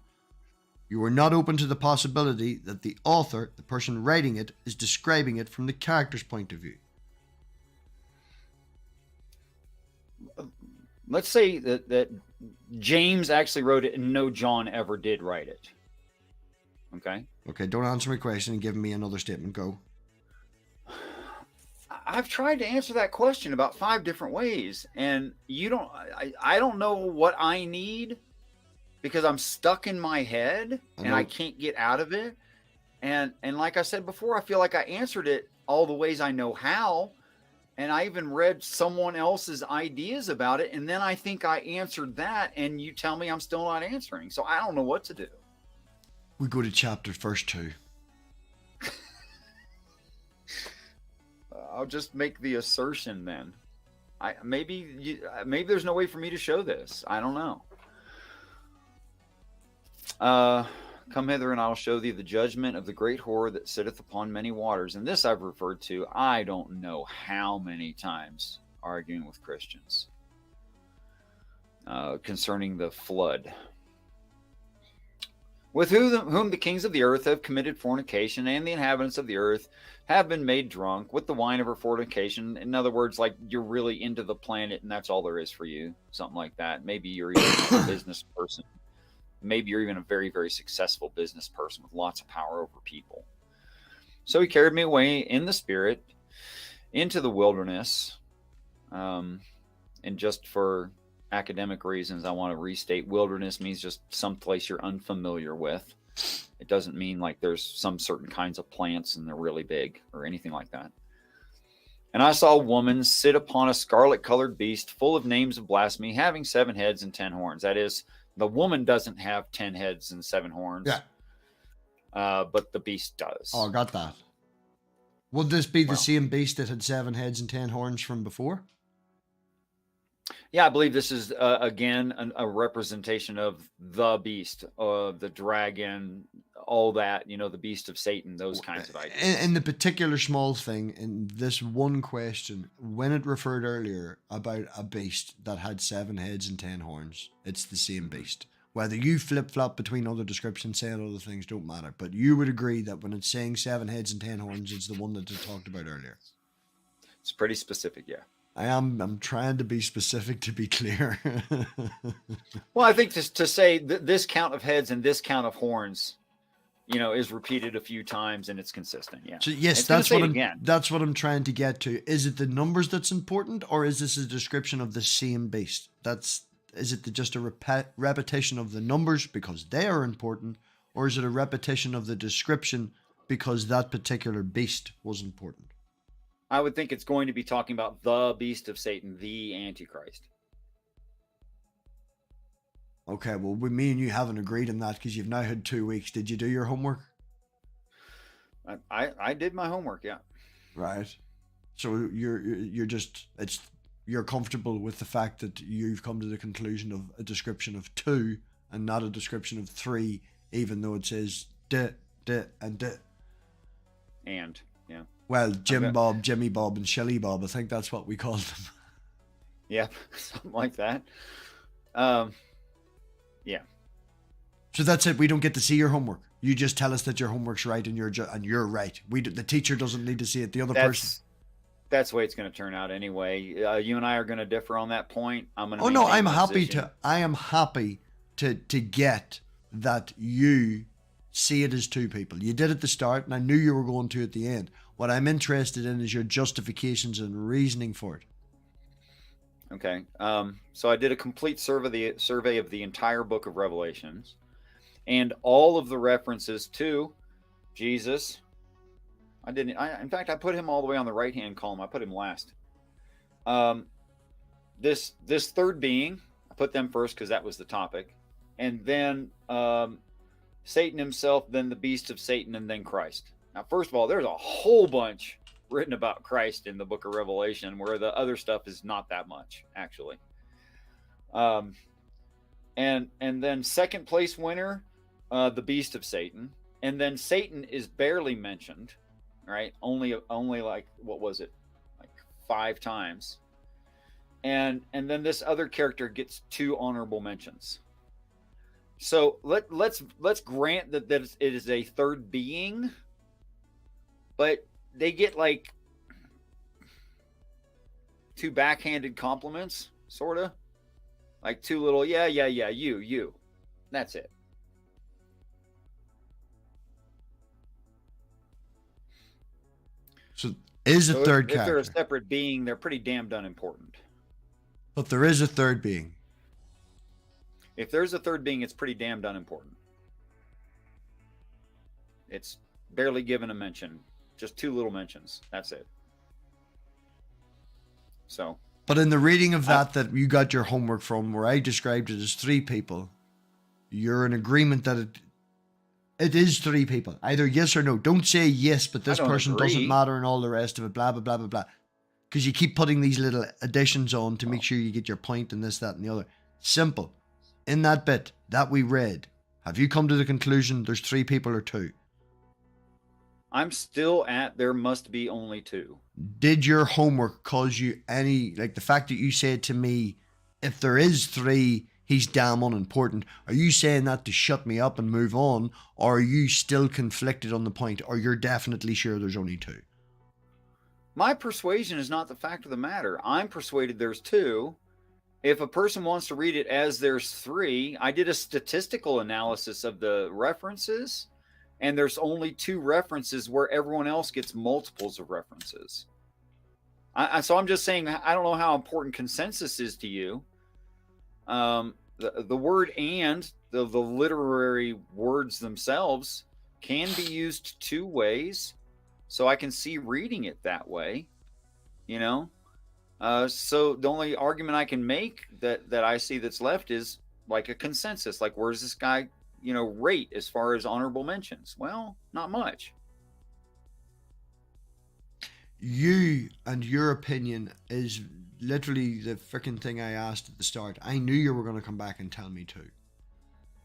You are not open to the possibility that the author, the person writing it, is describing it from the character's point of view.
Let's say that James actually wrote it and no John ever did write it. Okay?
Okay, don't answer my question and give me another statement. Go.
I've tried to answer that question about 5 different ways, and I don't know what I need because I'm stuck in my head and I can't get out of it. And like I said before, I feel like I answered it all the ways I know how. And I even read someone else's ideas about it. And then I think I answered that. And you tell me I'm still not answering. So I don't know what to do.
We go to chapter first 2.
I'll just make the assertion then. Maybe there's no way for me to show this. I don't know. Come hither and I will show thee the judgment of the great whore that sitteth upon many waters. And this I've referred to, I don't know how many times, arguing with Christians concerning the flood. With whom the kings of the earth have committed fornication, and the inhabitants of the earth have been made drunk with the wine of her fornication. In other words, like you're really into the planet and that's all there is for you. Something like that. Maybe you're even a business person. Maybe you're even a very, very successful business person with lots of power over people. So he carried me away in the spirit into the wilderness. And just for academic reasons, I want to restate wilderness means just some place you're unfamiliar with. It doesn't mean like there's some certain kinds of plants and they're really big or anything like that. And I saw a woman sit upon a scarlet-colored beast full of names of blasphemy, having 7 heads and 10 horns. That is, the woman doesn't have 10 heads and 7 horns.
Yeah.
But the beast does.
Oh, I got that. Would this be the same beast that had 7 heads and 10 horns from before?
Yeah, I believe this is, again, a representation of the beast, of the dragon, all that, the beast of Satan, those kinds of ideas.
In the particular small thing, in this one question, when it referred earlier about a beast that had 7 heads and 10 horns, it's the same beast. Whether you flip-flop between other descriptions, saying other things, don't matter. But you would agree that when it's saying 7 heads and 10 horns, it's the one that it talked about earlier.
It's pretty specific, yeah.
I'm trying to be specific to be clear.
Well, I think to say this count of heads and this count of horns, is repeated a few times and it's consistent. Yeah.
So yes, that's what I'm trying to get to. Is it the numbers that's important, or is this a description of the same beast? Is it just a repetition of the numbers because they are important, or is it a repetition of the description because that particular beast was important?
I would think it's going to be talking about the beast of Satan, the Antichrist.
Okay, well, me and you haven't agreed on that because you've now had 2 weeks. Did you do your homework?
I did my homework, yeah.
Right. So you're comfortable with the fact that you've come to the conclusion of a description of 2 and not a description of 3, even though it says and
and. Yeah.
Well, Bob, Jimmy Bob, and Shelly Bob. I think that's what we call them.
Yeah, something like that. Yeah.
So that's it. We don't get to see your homework. You just tell us that your homework's right, and you're right. The teacher doesn't need to see it. The other person.
That's the way it's going to turn out anyway. You and I are going to differ on that point. I'm going to.
Oh no, I am happy to get that you see it as 2 people. You did at the start, and I knew you were going to at the end. What I'm interested in is your justifications and reasoning for it.
Okay. So I did a complete survey of the entire book of Revelations, and all of the references to Jesus. In fact, I put him all the way on the right-hand column. I put him last. This third being, I put them first because that was the topic, and then Satan himself, then the beast of Satan, and then Christ. Now, first of all, there's a whole bunch written about Christ in the book of Revelation, where the other stuff is not that much, actually. And then second place winner, the beast of Satan, and then Satan is barely mentioned, right? Only like, what was it, like 5 times, and then this other character gets 2 honorable mentions. So let's grant that it is a third being, but they get like 2 backhanded compliments, sort of. Like 2 little, yeah, you. That's it.
So is a third character.
If they're a separate being, they're pretty damned unimportant.
But there is a third being.
If there's a third being, it's pretty damned unimportant. It's barely given a mention. Just 2 little mentions. That's it. So.
But in the reading of that you got your homework from, where I described it as 3 people, you're in agreement that it is 3 people. Either yes or no. Don't say yes, but this person doesn't matter and all the rest of it, blah, blah, blah, blah, blah. Because you keep putting these little additions on to make sure you get your point and this, that, and the other. Simple. In that bit that we read, have you come to the conclusion there's 3 people or 2?
I'm still at there must be only 2.
Did your homework cause you any, like the fact that you said to me, if there is 3, he's damn unimportant. Are you saying that to shut me up and move on? Or are you still conflicted on the point? Or you're definitely sure there's only 2?
My persuasion is not the fact of the matter. I'm persuaded there's 2. If a person wants to read it as there's 3, I did a statistical analysis of the references, and there's only 2 references where everyone else gets multiples of references. So I'm just saying, I don't know how important consensus is to you. The word "and," the literary words themselves, can be used 2 ways. So I can see reading it that way, So the only argument I can make that I see that's left is like a consensus. Like, where's this guy, rate as far as honorable mentions? Well, not much.
You and your opinion is literally the freaking thing I asked at the start. I knew you were going to come back and tell me too.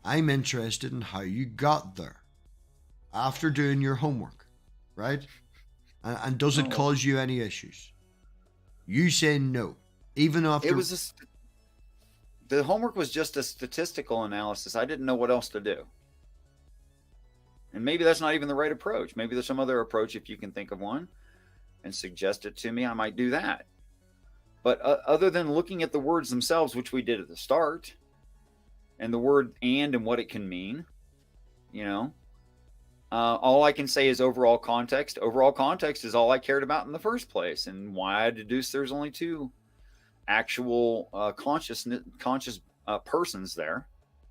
I'm interested in how you got there. after doing your homework, right? And does it
No.
cause you any issues? You say no, even after.
It was the homework was just a statistical analysis. I didn't know what else to do. And maybe that's not even the right approach. Maybe there's some other approach, if you can think of one, and suggest it to me. I might do that. But other than looking at the words themselves, which we did at the start, and the word and what it can mean, all I can say is overall context. Overall context is all I cared about in the first place, and why I deduced there's only two actual conscious persons there,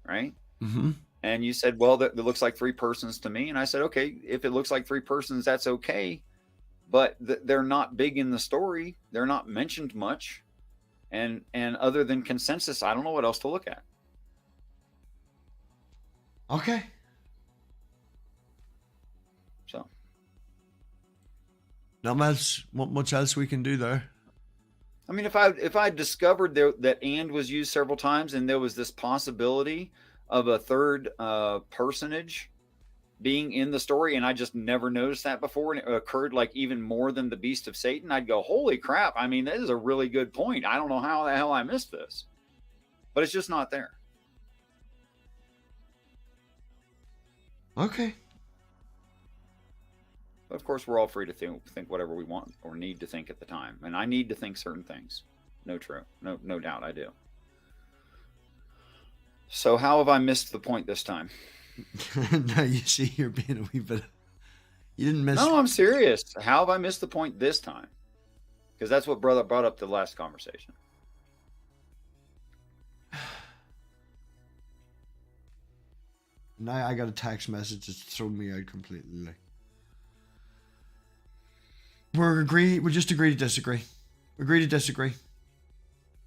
right?
Mm-hmm.
And you said, well, that looks like three persons to me. And I said, okay, if it looks like three persons, that's okay. But they're not big in the story. They're not mentioned much. And other than consensus, I don't know what else to look at.
Okay.
So.
Not much else we can do there.
I mean, if I discovered that and was used several times, and there was this possibility of a third personage being in the story, and I just never noticed that before, and it occurred like even more than the beast of Satan, I'd go, holy crap. I mean, this is a really good point. I don't know how the hell I missed this, but it's just not there.
Okay.
But of course, we're all free to think whatever we want or need to think at the time. And I need to think certain things. No doubt I do. So how have I missed the point this time?
Now you see you're being a wee bit. You didn't miss.
No, I'm serious. How have I missed the point this time? Because that's what brought up the last conversation.
Now I got a text message that's thrown me out completely. We just agree to disagree. Agree to disagree.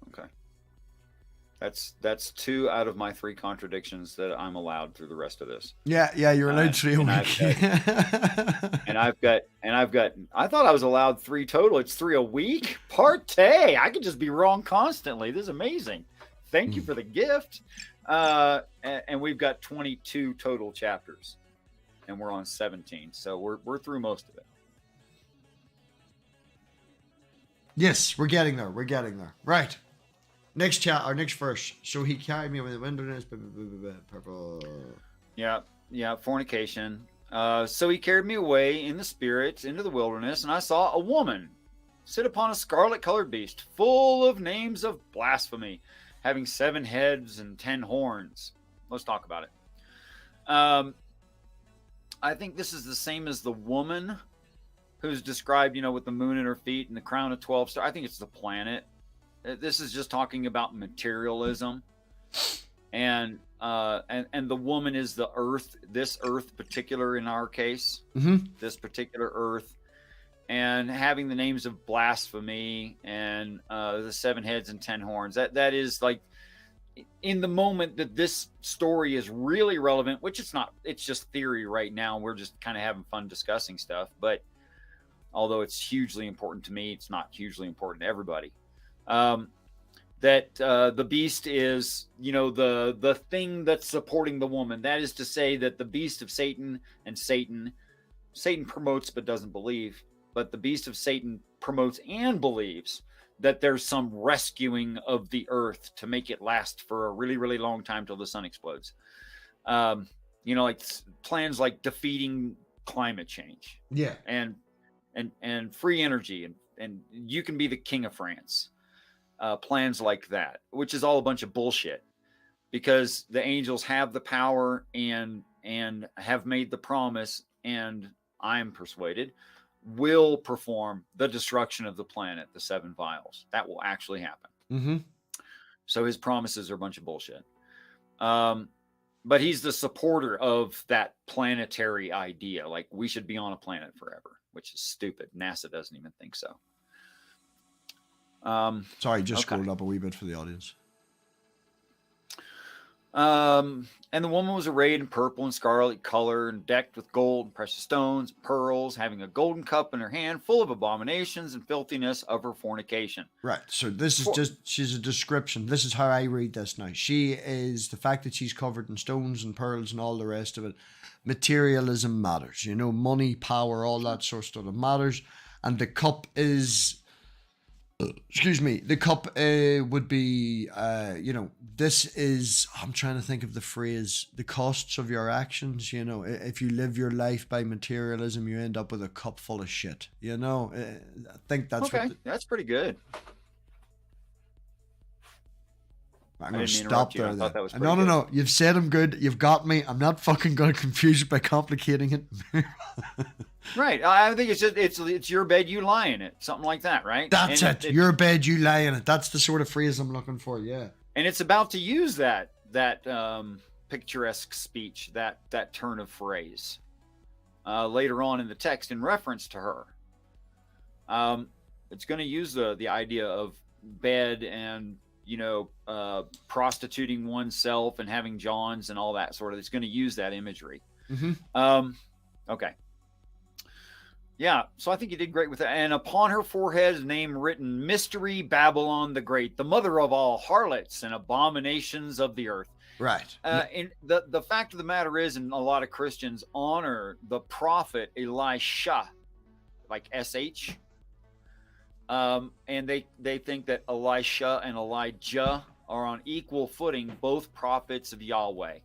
Okay. That's 2 out of my 3 contradictions that I'm allowed through the rest of this.
Yeah, you're allowed 3 a week.
I thought I was allowed 3 total. It's 3 a week? Partay! I could just be wrong constantly. This is amazing. Thank you for the gift. And we've got 22 total chapters. And we're on 17. So we're through most of it.
Yes, we're getting there. Right. Next verse. So he carried me over the wilderness. Purple.
Yeah, fornication. So he carried me away in the spirit into the wilderness, and I saw a woman sit upon a scarlet-colored beast, full of names of blasphemy, having 7 heads and 10 horns. Let's talk about it. I think this is the same as the woman who's described, with the moon at her feet and the crown of 12 stars. I think it's the planet. This is just talking about materialism, and the woman is the earth. This earth, particular in our case, this particular earth, and having the names of blasphemy and the 7 heads and 10 horns. That is like in the moment that this story is really relevant, which it's not. It's just theory right now. We're just kind of having fun discussing stuff, but. Although it's hugely important to me, it's not hugely important to everybody. That the beast is, the thing that's supporting the woman. That is to say that the beast of Satan and Satan promotes but doesn't believe. But the beast of Satan promotes and believes that there's some rescuing of the earth to make it last for a really, really long time till the sun explodes. Like plans like defeating climate change.
Yeah.
And free energy and you can be the king of France. Plans like that, which is all a bunch of bullshit, because the angels have the power and have made the promise, and I'm persuaded will perform the destruction of the planet, the 7 vials. That will actually happen. So his promises are a bunch of bullshit. But he's the supporter of that planetary idea. Like we should be on a planet forever. Which is stupid. NASA doesn't even think so.
Sorry, just scrolled up a wee bit for the audience.
And the woman was arrayed in purple and scarlet color and decked with gold and precious stones, pearls, having a golden cup in her hand full of abominations and filthiness of her fornication.
Right. So this is
For,
just, she's a description. This is how I read this now. She is, the fact that she's covered in stones and pearls and all the rest of it. Materialism matters. You know, money, power, all that sort of stuff matters. And the cup is, excuse me, the cup would be, you know, this is, I'm trying to think of the phrase, the costs of your actions. You know, if you live your life by materialism, you end up with a cup full of shit. You know, I think that's
okay,
what
that's pretty good.
I'm
I
going to
didn't
stop
interrupt you.
there
I
then.
thought that was
No,
pretty
no,
good.
no. You've said I'm good. You've got me. I'm not fucking going to confuse it by complicating it.
Right. I think it's just it's your bed, you lie in it, something like that, right?
That's
And
it. Your bed, you lie in it. That's the sort of phrase I'm looking for. Yeah.
and it's about to use that picturesque speech, that turn of phrase, later on in the text in reference to her. It's going to use the idea of bed and, you know, prostituting oneself and having Johns and all that sort of. It's going to use that imagery.
Mm-hmm.
Okay. Yeah, so I think you did great with that. And upon her forehead is a name written, Mystery Babylon the Great, the mother of all harlots and abominations of the earth.
Right.
And the fact of the matter is, and a lot of Christians honor the prophet Elisha, like SH. And they think that Elisha and Elijah are on equal footing, both prophets of Yahweh.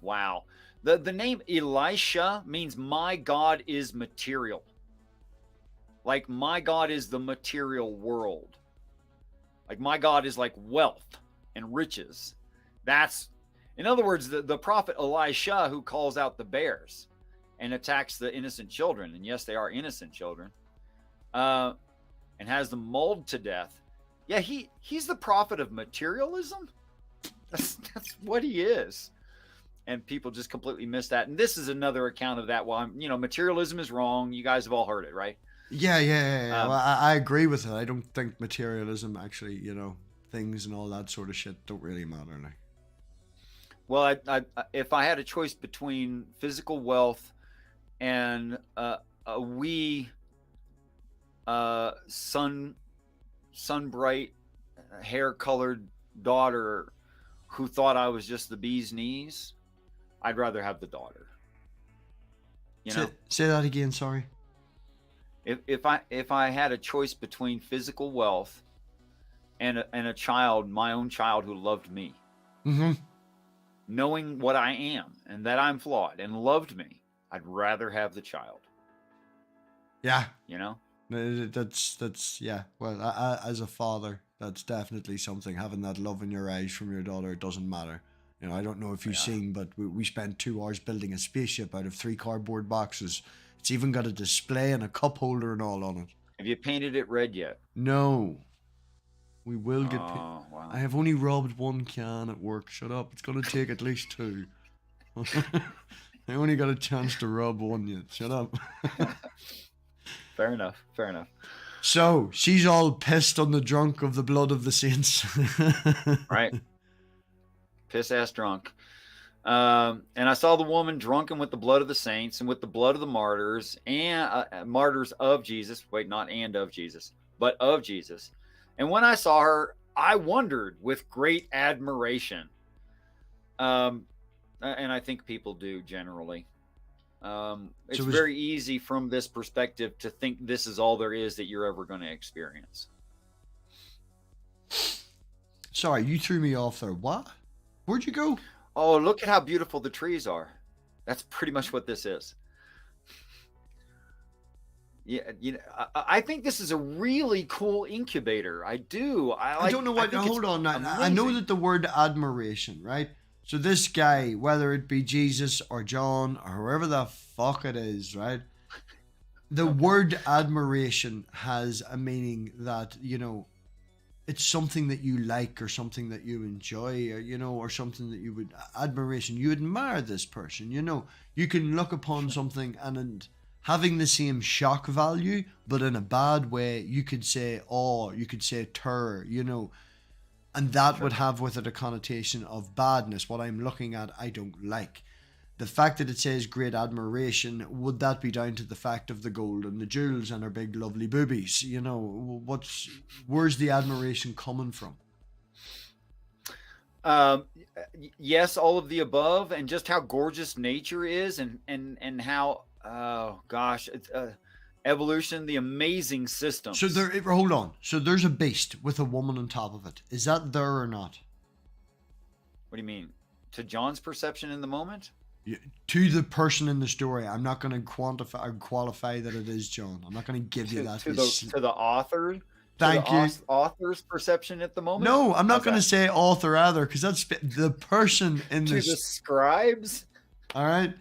Wow. The name Elisha means my God is material. Like my God is the material world. Like my God is like wealth and riches. That's, in other words, the prophet Elisha, who calls out the bears and attacks the innocent children. And yes, they are innocent children. And has them mauled to death. Yeah, he's the prophet of materialism. That's what he is. And people just completely miss that. And this is another account of that. Well, materialism is wrong. You guys have all heard it, right?
Yeah. Well, I agree with it. I don't think materialism actually, you know, things and all that sort of shit don't really matter now.
Well, if I had a choice between physical wealth and a wee sun bright hair colored daughter who thought I was just the bee's knees, I'd rather have the daughter. You know,
say that again. Sorry.
If I had a choice between physical wealth and a child, my own child who loved me,
mm-hmm.
knowing what I am and that I'm flawed and loved me, I'd rather have the child.
Yeah.
You know.
That's yeah. Well, as a father, that's definitely something. Having that love in your eyes from your daughter, it doesn't matter. You know, I don't know if you've seen, but we spent 2 hours building a spaceship out of 3 cardboard boxes. It's even got a display and a cup holder and all on it.
Have you painted it red yet?
No. We will get.
Wow.
I have only rubbed 1 can at work. Shut up. It's gonna take at least 2. I only got a chance to rub 1 yet. Shut up.
Fair enough.
So she's all pissed on the drunk of the blood of the saints.
Right. Piss ass drunk. And I saw the woman drunken with the blood of the saints and with the blood of the martyrs and martyrs of Jesus. Wait, not and of Jesus, but of Jesus. And when I saw her, I wondered with great admiration. And I think people do generally. It's very easy from this perspective to think this is all there is that you're ever going to experience.
Sorry, you threw me off there. What? Where'd you go?
Oh, look at how beautiful the trees are. That's pretty much what this is. Yeah, I think this is a really cool incubator. I do. I don't know
what. Hold on. I know that the word admiration, right? So this guy, whether it be Jesus or John or whoever the fuck it is, right? The word admiration has a meaning that, you know, it's something that you like or something that you enjoy or, you know, or something that you would, admiration, you admire this person, you know. You can look upon something and having the same shock value, but in a bad way, you could say awe, you could say terror, you know. And that would have with it a connotation of badness. What I'm looking at, I don't like. The fact that it says great admiration, would that be down to the fact of the gold and the jewels and her big lovely boobies? You know, where's the admiration coming from?
Yes, all of the above, and just how gorgeous nature is, and how, oh gosh, it's evolution, the amazing system.
So hold on. So there's a beast with a woman on top of it. Is that there or not?
What do you mean? To John's perception in the moment?
To the person in the story. I'm not going to quantify or qualify that it is John. I'm not going to give you that.
To the author.
Thank you.
Author's perception at the moment.
No, I'm not going to say author either, because that's the person in
to
this.
The scribes.
All right.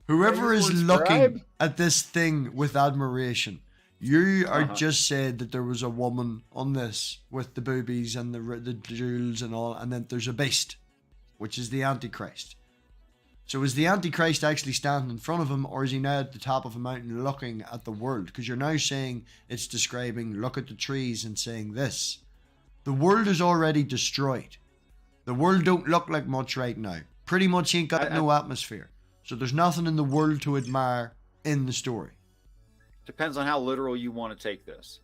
Whoever is looking at this thing with admiration, you are just said that there was a woman on this with the boobies and the jewels and all, and then there's a beast, which is the Antichrist. So is the Antichrist actually standing in front of him, or is he now at the top of a mountain looking at the world? Because you're now saying it's describing, look at the trees, and saying this. The world is already destroyed. The world don't look like much right now. Pretty much ain't got no atmosphere. So there's nothing in the world to admire in the story.
Depends on how literal you want to take this.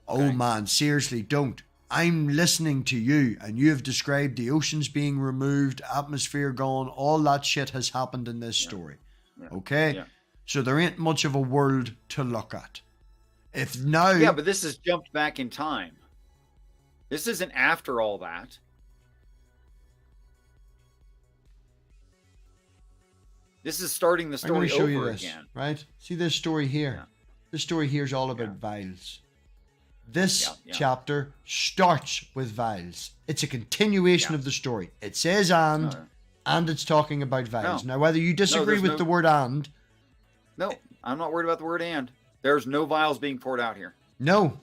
Okay? Oh man, seriously, don't. I'm listening to you, and you have described the oceans being removed, atmosphere gone, all that shit has happened in this story. Yeah. Okay? Yeah. So there ain't much of a world to look at. If now...
Yeah, but this has jumped back in time. This isn't after all that. This is starting the story over again. I'm going to show you this, again.
Right? See this story here? Yeah. This story here is all about vials. This chapter starts with vials. It's a continuation of the story. It says and it's talking about vials. Now, whether you disagree with the word and...
No, I'm not worried about the word and. There's no vials being poured out here.
No.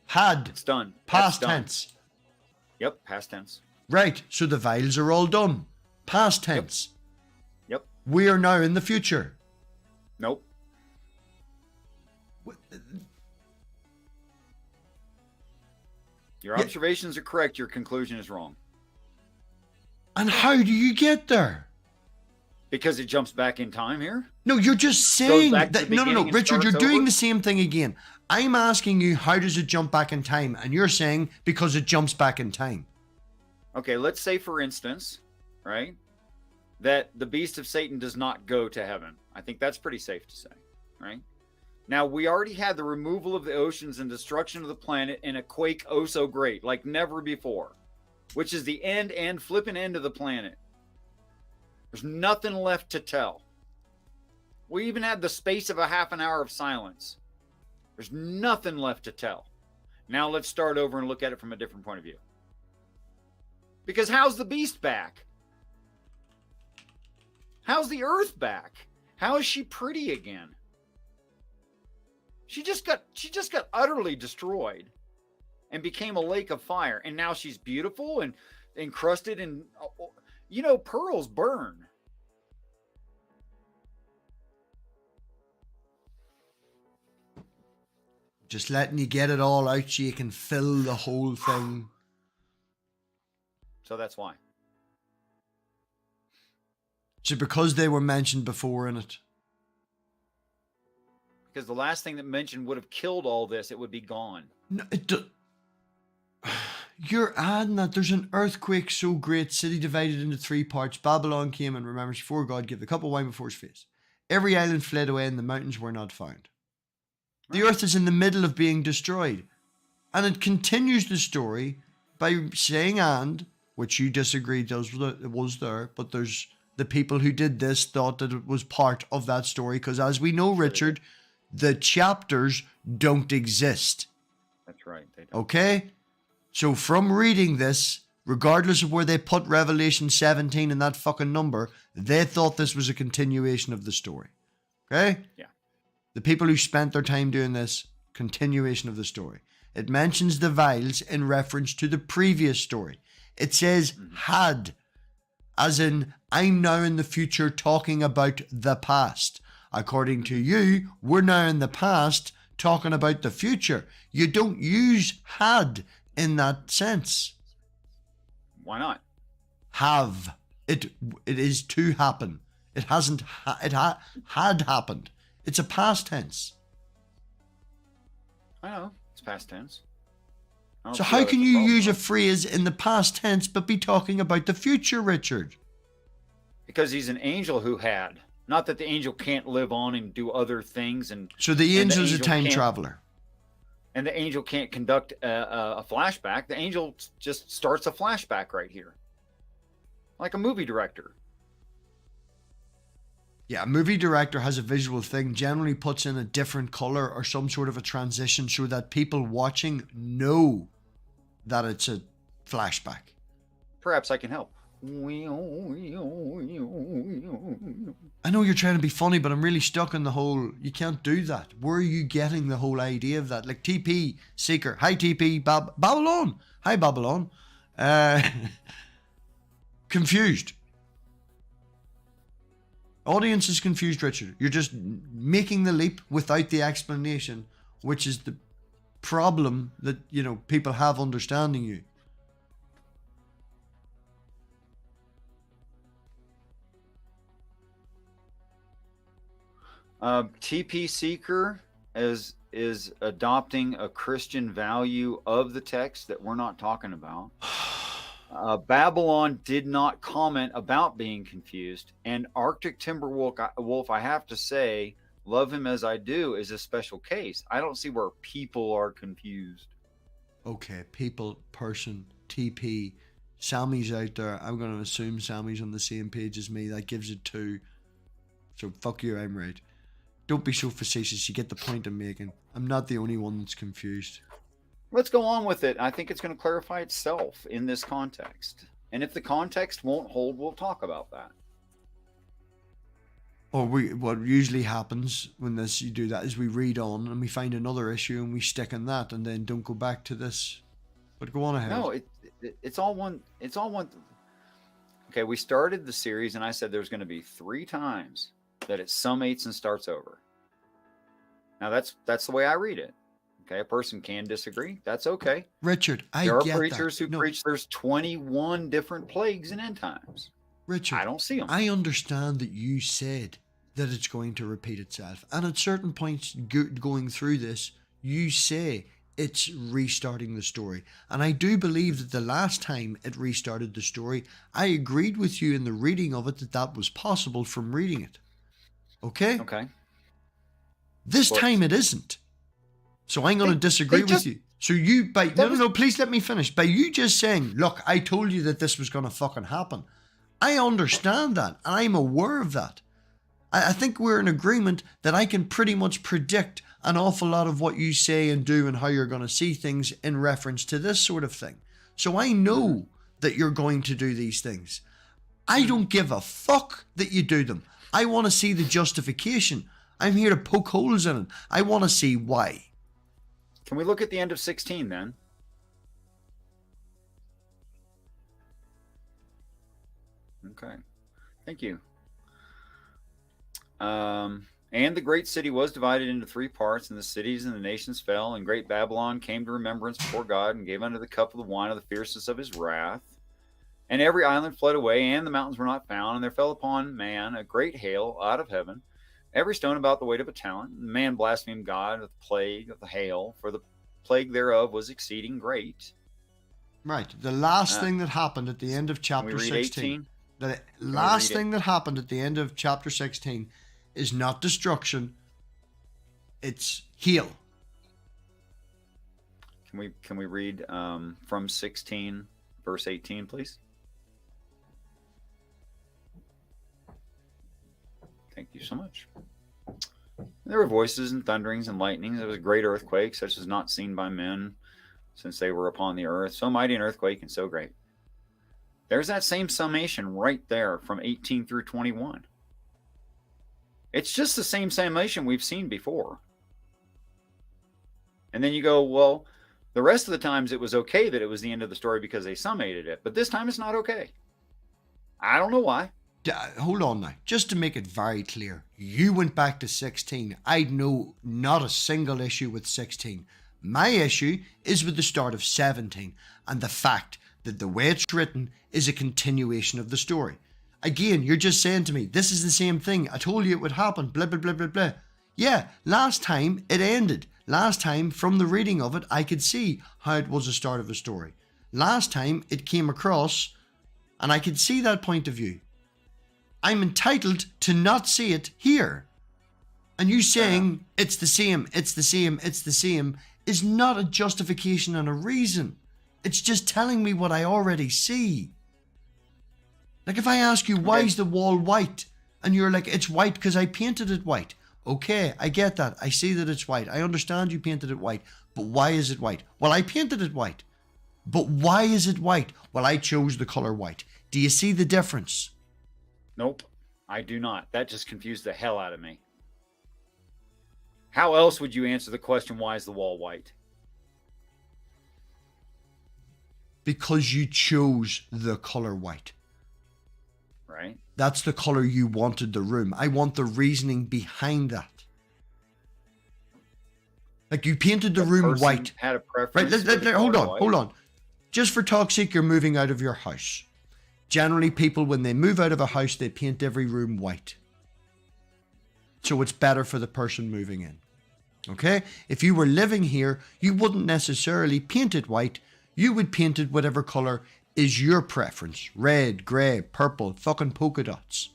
Had.
It's done.
Past tense.
Yep, past tense.
Right, so the vials are all done. Past tense.
Yep.
We are now in the future.
Nope. Your observations are correct. Your conclusion is wrong.
And how do you get there?
Because it jumps back in time here?
No, you're just saying that. No, Richard, you're doing the same thing again. I'm asking you, how does it jump back in time? And you're saying because it jumps back in time.
Okay, let's say, for instance, right, that the beast of Satan does not go to heaven. I think that's pretty safe to say, right? Now, we already had the removal of the oceans and destruction of the planet in a quake oh so great, like never before, which is the end and flipping end of the planet. There's nothing left to tell. We even had the space of a half an hour of silence. There's nothing left to tell. Now let's start over and look at it from a different point of view. Because how's the beast back? How's the earth back? How is she pretty again? She just got utterly destroyed and became a lake of fire. And now she's beautiful and encrusted in, you know, pearls burn.
Just letting you get it all out so you can fill the whole thing.
So that's why.
So because they were mentioned before in it.
Because the last thing that mentioned would have killed all this. It would be gone.
No, you're adding that. There's an earthquake so great, city divided into 3 parts. Babylon came and remembers before God gave the cup of wine before his face. Every island fled away and the mountains were not found. The earth is in the middle of being destroyed. And it continues the story by saying and, which you disagreed it was there, but there's the people who did this thought that it was part of that story, because as we know, Richard, the chapters don't exist.
That's right. They don't.
Okay? So from reading this, regardless of where they put Revelation 17 in that fucking number, they thought this was a continuation of the story. Okay?
Yeah.
The people who spent their time doing this, continuation of the story. It mentions the vials in reference to the previous story. It says had, as in, I'm now in the future talking about the past. According to you, we're now in the past talking about the future. You don't use had in that sense.
Why not?
Have. It is to happen. It hasn't. Had happened. It's a past tense.
I know. It's past tense.
So how can you use a phrase in the past tense but be talking about the future, Richard?
Because he's an angel who had. Not that the angel can't live on and do other things.
So the angel's a time traveler.
And the angel can't conduct a flashback. The angel just starts a flashback right here. Like a movie director.
Yeah, a movie director has a visual thing, generally puts in a different color or some sort of a transition so that people watching know that it's a flashback.
Perhaps I can help.
I know you're trying to be funny, but I'm really stuck in the whole, you can't do that. Where are you getting the whole idea of that? Like TP, Seeker. Hi TP, Babylon. Hi Babylon. Confused. Audience is confused, Richard. You're just making the leap without the explanation, which is the problem that, you know, people have understanding you.
TP Seeker is adopting a Christian value of the text that we're not talking about. Babylon did not comment about being confused, and Arctic Timberwolf, I have to say, love him as I do, is a special case. I don't see where people are confused.
Okay, people, person, TP, Sammy's out there. I'm going to assume Sammy's on the same page as me. That gives it 2. So fuck you, I'm right. Don't be so facetious. You get the point I'm making. I'm not the only one that's confused.
Let's go on with it. I think it's going to clarify itself in this context. And if the context won't hold, we'll talk about that.
Or what usually happens when you do that is we read on and we find another issue and we stick in that and then don't go back to this. But go on ahead.
No, it's all one. It's all one. Okay, we started the series and I said there's going to be 3 times that it summates and starts over. Now that's the way I read it. Okay, a person can disagree. That's okay.
Richard,
there are preachers who preach there's 21 different plagues in end times.
Richard,
I don't see them.
I understand that you said that it's going to repeat itself. And at certain points going through this, you say it's restarting the story. And I do believe that the last time it restarted the story, I agreed with you in the reading of it that was possible from reading it. Okay?
Okay.
This time it isn't. So I'm going to disagree with you. So no, please let me finish. By you just saying, look, I told you that this was going to fucking happen. I understand that. And I'm aware of that. I think we're in agreement that I can pretty much predict an awful lot of what you say and do and how you're going to see things in reference to this sort of thing. So I know that you're going to do these things. I don't give a fuck that you do them. I want to see the justification. I'm here to poke holes in it. I want to see why.
Can we look at the end of 16 then? Okay. Thank you. And the great city was divided into 3 parts, and the cities and the nations fell, and great Babylon came to remembrance before God and gave unto the cup of the wine of the fierceness of his wrath. And every island fled away, and the mountains were not found, and there fell upon man a great hail out of heaven, every stone about the weight of a talent. And man blasphemed God with the plague of the hail, for the plague thereof was exceeding great.
Right. The last thing that happened at the end of chapter 16. The last thing that happened at the end of chapter 16 is not destruction. It's heal.
Can we read from 16 verse 18, please? Thank you so much. There were voices and thunderings and lightnings. There was a great earthquake, such as not seen by men since they were upon the earth. So mighty an earthquake and so great. There's that same summation right there from 18 through 21. It's just the same summation we've seen before. And then you go, well, the rest of the times it was okay that it was the end of the story because they summated it. But this time it's not okay. I don't know why.
Hold on now. Just to make it very clear, you went back to 16. I know not a single issue with 16. My issue is with the start of 17 and the fact that the way it's written is a continuation of the story. Again, you're just saying to me, this is the same thing. I told you it would happen, blah, blah, blah, blah, blah. Yeah, last time it ended. Last time, from the reading of it, I could see how it was the start of a story. Last time it came across, and I could see that point of view. I'm entitled to not see it here. And you saying it's the same, it's the same, it's the same is not a justification and a reason. It's just telling me what I already see. Like if I ask you, why is the wall white? And you're like, it's white because I painted it white. Okay, I get that. I see that it's white. I understand you painted it white. But why is it white? Well, I painted it white. But why is it white? Well, I chose the color white. Do you see the difference?
Nope, I do not. That just confused the hell out of me. How else would you answer the question, why is the wall white?
Because you chose the color white.
Right.
That's the color you wanted the room. I want the reasoning behind that. Like you painted the room white.
Had a preference.
Right, hold on. Just for talk's sake, you're moving out of your house. Generally, people, when they move out of a house, they paint every room white. So it's better for the person moving in. Okay? If you were living here, you wouldn't necessarily paint it white. You would paint it whatever color is your preference. Red, grey, purple, fucking polka dots.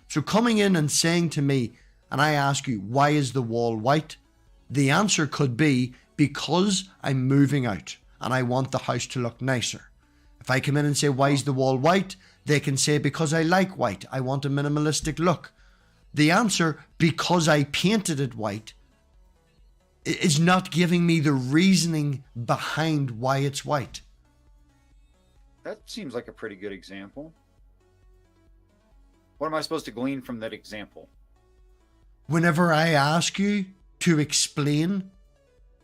So coming in and saying to me, and I ask you, why is the wall white? The answer could be, because I'm moving out and I want the house to look nicer. If I come in and say, why is the wall white? They can say, because I like white. I want a minimalistic look. The answer, because I painted it white, is not giving me the reasoning behind why it's white.
That seems like a pretty good example. What am I supposed to glean from that example?
Whenever I ask you to explain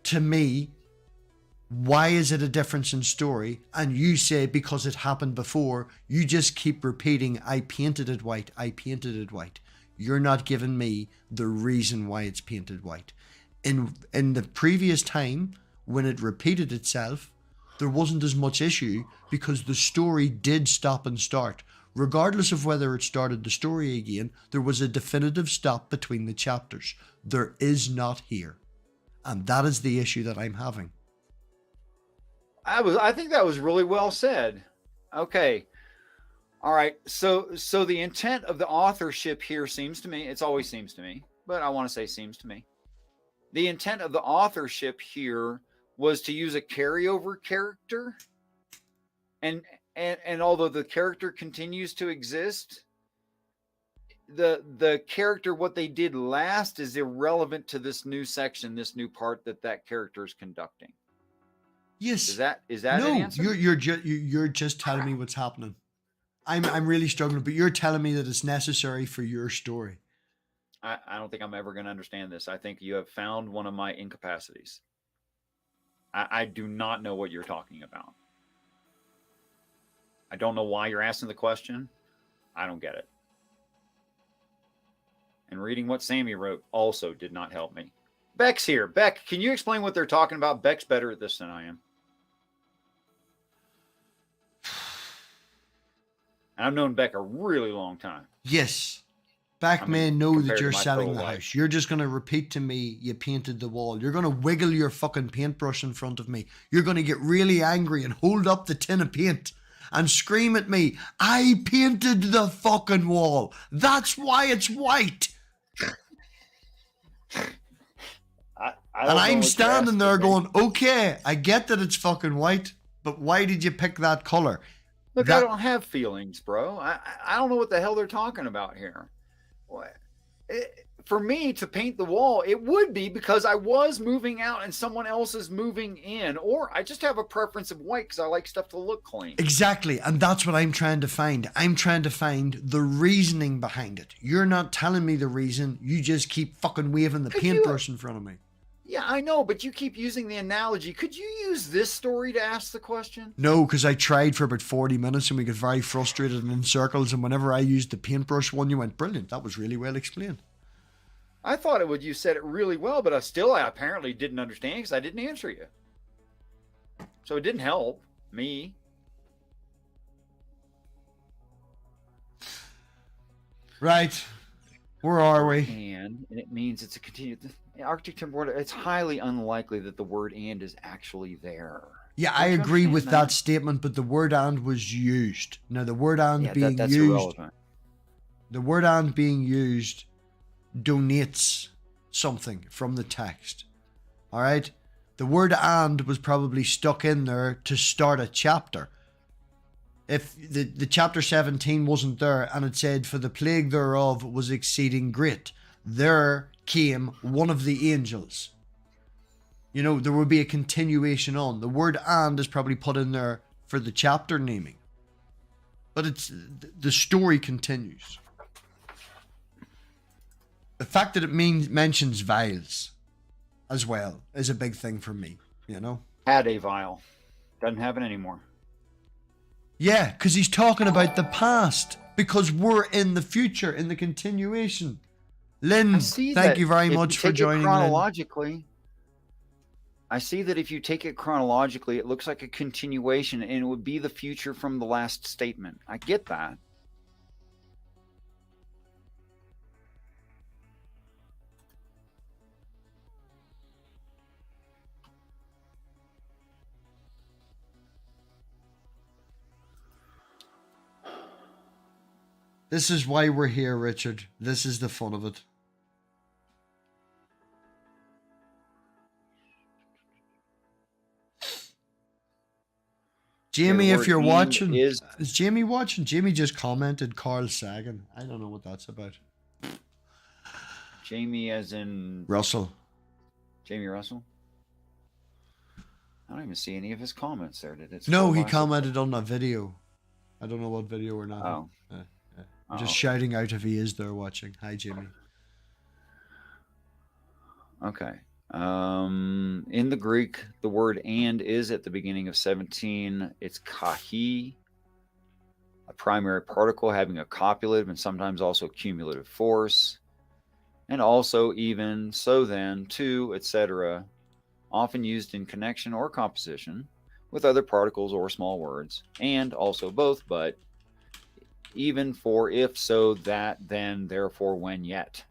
to me why is it a difference in story, and you say because it happened before, you just keep repeating, I painted it white, I painted it white. You're not giving me the reason why it's painted white. In the previous time, when it repeated itself, there wasn't as much issue because the story did stop and start. Regardless of whether it started the story again, there was a definitive stop between the chapters. There is not here. And that is the issue that I'm having.
I think that was really well said. Okay. All right. So the intent of the authorship here seems to me, it's always seems to me, but I want to say seems to me. The intent of the authorship here was to use a carryover character. And although the character continues to exist, the character, what they did last, is irrelevant to this new section, this new part that character is conducting.
Yes.
Is that
no,
an answer?
You're just telling me what's happening. I'm really struggling, but you're telling me that it's necessary for your story.
I don't think I'm ever going to understand this. I think you have found one of my incapacities. I do not know what you're talking about. I don't know why you're asking the question. I don't get it. And reading what Sammy wrote also did not help me. Beck's here. Beck, can you explain what they're talking about? Beck's better at this than I am. And I've known Beck a really long time.
Yes. Beck may know that you're selling the
life.
house. You're just going to repeat to me, you painted the wall. You're going to wiggle your fucking paintbrush in front of me. You're going to get really angry and hold up the tin of paint and scream at me, I painted the fucking wall. That's why it's white. And I'm standing there going, okay, I get that it's fucking white, but why did you pick that color?
Look, I don't have feelings, bro. I don't know what the hell they're talking about here. For me to paint the wall, it would be because I was moving out and someone else is moving in, or I just have a preference of white because I like stuff to look clean.
Exactly, and that's what I'm trying to find. I'm trying to find the reasoning behind it. You're not telling me the reason. You just keep fucking waving the paintbrush in front of me.
Yeah, I know, but you keep using the analogy. Could you use this story to ask the question?
No, because I tried for about 40 minutes and we got very frustrated and in circles, and whenever I used the paintbrush one, you went, brilliant, that was really well explained.
I thought it would. You said it really well, but I apparently didn't understand because I didn't answer you. So it didn't help me.
Right. Where are we?
And it means it's a continued. Arctic temperate water. It's highly unlikely that the word "and" is actually there.
Yeah, I
Don't you
agree with
understand
that statement, but the word "and" was used. Now, the word "and"
Yeah,
being
that's
used,
irrelevant.
the word "and" being used donates something from the text. All right? The word "and" was probably stuck in there to start a chapter. If the chapter 17 wasn't there and it said, "For the plague thereof was exceeding great, there came one of the angels." You know, there would be a continuation on. The word "and" is probably put in there for the chapter naming. But the story continues. The fact that it mentions vials as well is a big thing for me, you know?
Had a vial. Doesn't have it anymore.
Yeah, because he's talking about the past. Because we're in the future, in the continuation. Lynn, thank you very much for joining,
chronologically. I see that if you take it chronologically, it looks like a continuation, and it would be the future from the last statement. I get that.
This is why we're here, Richard. This is the fun of it. Jamie, if you're watching, is Jamie watching? Jamie just commented Carl Sagan. I don't know what that's about.
Jamie as in
Russell.
Jamie Russell? I don't even see any of his comments there. Did it?
No, he commented on a video. I don't know what video or not.
Oh.
I'm just shouting out if he is there watching. Hi, Jamie.
Okay. In the Greek, the word "and" is at the beginning of 17. It's kahi, a primary particle having a copulative and sometimes also cumulative force, and also even, so then, to, etc., often used in connection or composition with other particles or small words, and also both, but even, for, if, so, that, then, therefore, when, yet.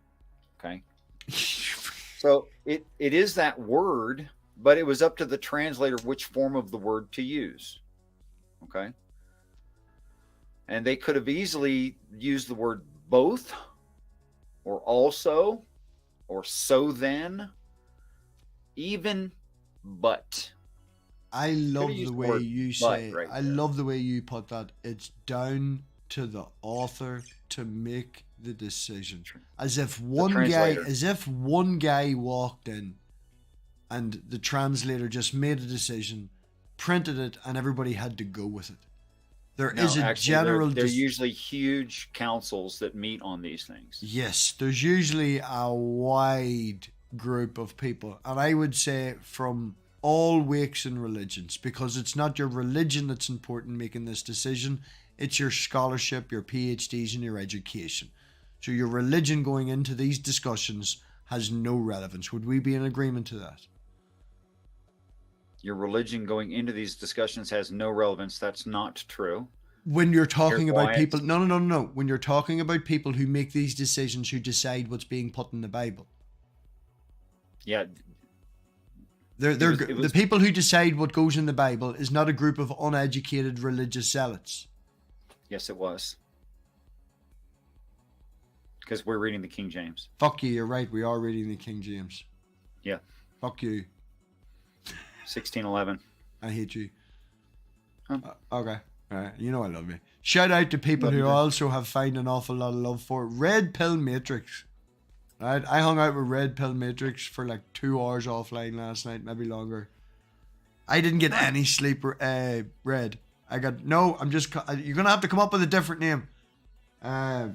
Okay. So it is that word, but it was up to the translator which form of the word to use. Okay. And they could have easily used the word both, or also, or so then, even, but.
I love the way you say,
right
I love the way you put that. It's down to the author to make the decision. As if one guy walked in and the translator just made a decision, printed it, and everybody had to go with it. There's
usually huge councils that meet on these things.
Yes, there's usually a wide group of people, and I would say from all wakes and religions, because it's not your religion that's important making this decision, it's your scholarship, your PhDs, and your education. So your religion going into these discussions has no relevance. Would we be in agreement to that?
Your religion going into these discussions has no relevance. That's not true.
When you're talking about people, no. When you're talking about people who make these decisions, who decide what's being put in the Bible.
Yeah.
The people who decide what goes in the Bible is not a group of uneducated religious zealots.
Yes, it was. Because we're reading the King James.
Fuck you, you're right. We are reading the King James.
Yeah.
Fuck you.
1611.
I hate you.
Huh?
Okay. All right. You know I love you. Shout out to people who also have found an awful lot of love for Red Pill Matrix. Right? I hung out with Red Pill Matrix for like 2 hours offline last night, maybe longer. I didn't get any sleep, Red. I got, no, I'm just, you're going to have to come up with a different name. Yeah,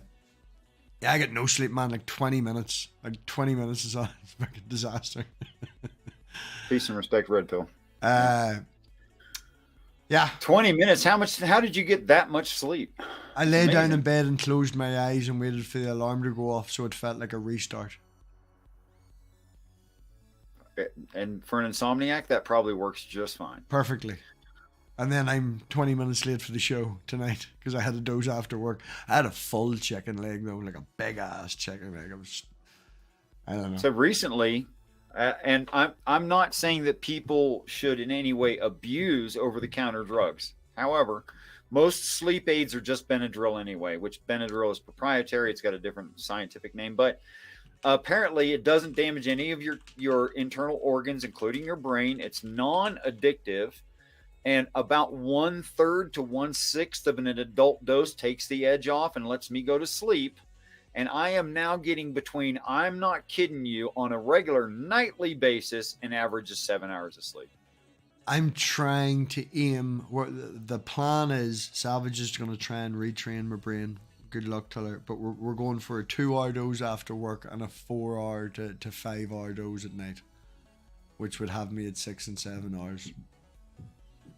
I got no sleep, man. Like 20 minutes. Like 20 minutes is a fucking disaster.
Peace and respect, Red Pill.
Yeah.
20 minutes. How did you get that much sleep?
I lay down in bed and closed my eyes and waited for the alarm to go off, so it felt like a restart.
And for an insomniac, that probably works just fine.
Perfectly. And then I'm 20 minutes late for the show tonight because I had a doze after work. I had a full chicken leg though, like a big ass chicken leg. I don't know.
So recently, and I'm not saying that people should in any way abuse over-the-counter drugs. However, most sleep aids are just Benadryl anyway, which Benadryl is proprietary. It's got a different scientific name, but apparently it doesn't damage any of your internal organs, including your brain. It's non-addictive, and about 1/3 to 1/6 of an adult dose takes the edge off and lets me go to sleep. And I am now getting between, I'm not kidding you, on a regular nightly basis, an average of 7 hours of sleep.
I'm trying to aim where the plan is. Savage is going to try and retrain my brain. Good luck to her. But we're going for a 2-hour dose after work and a 4-hour to 5-hour dose at night, which would have me at 6 and 7 hours.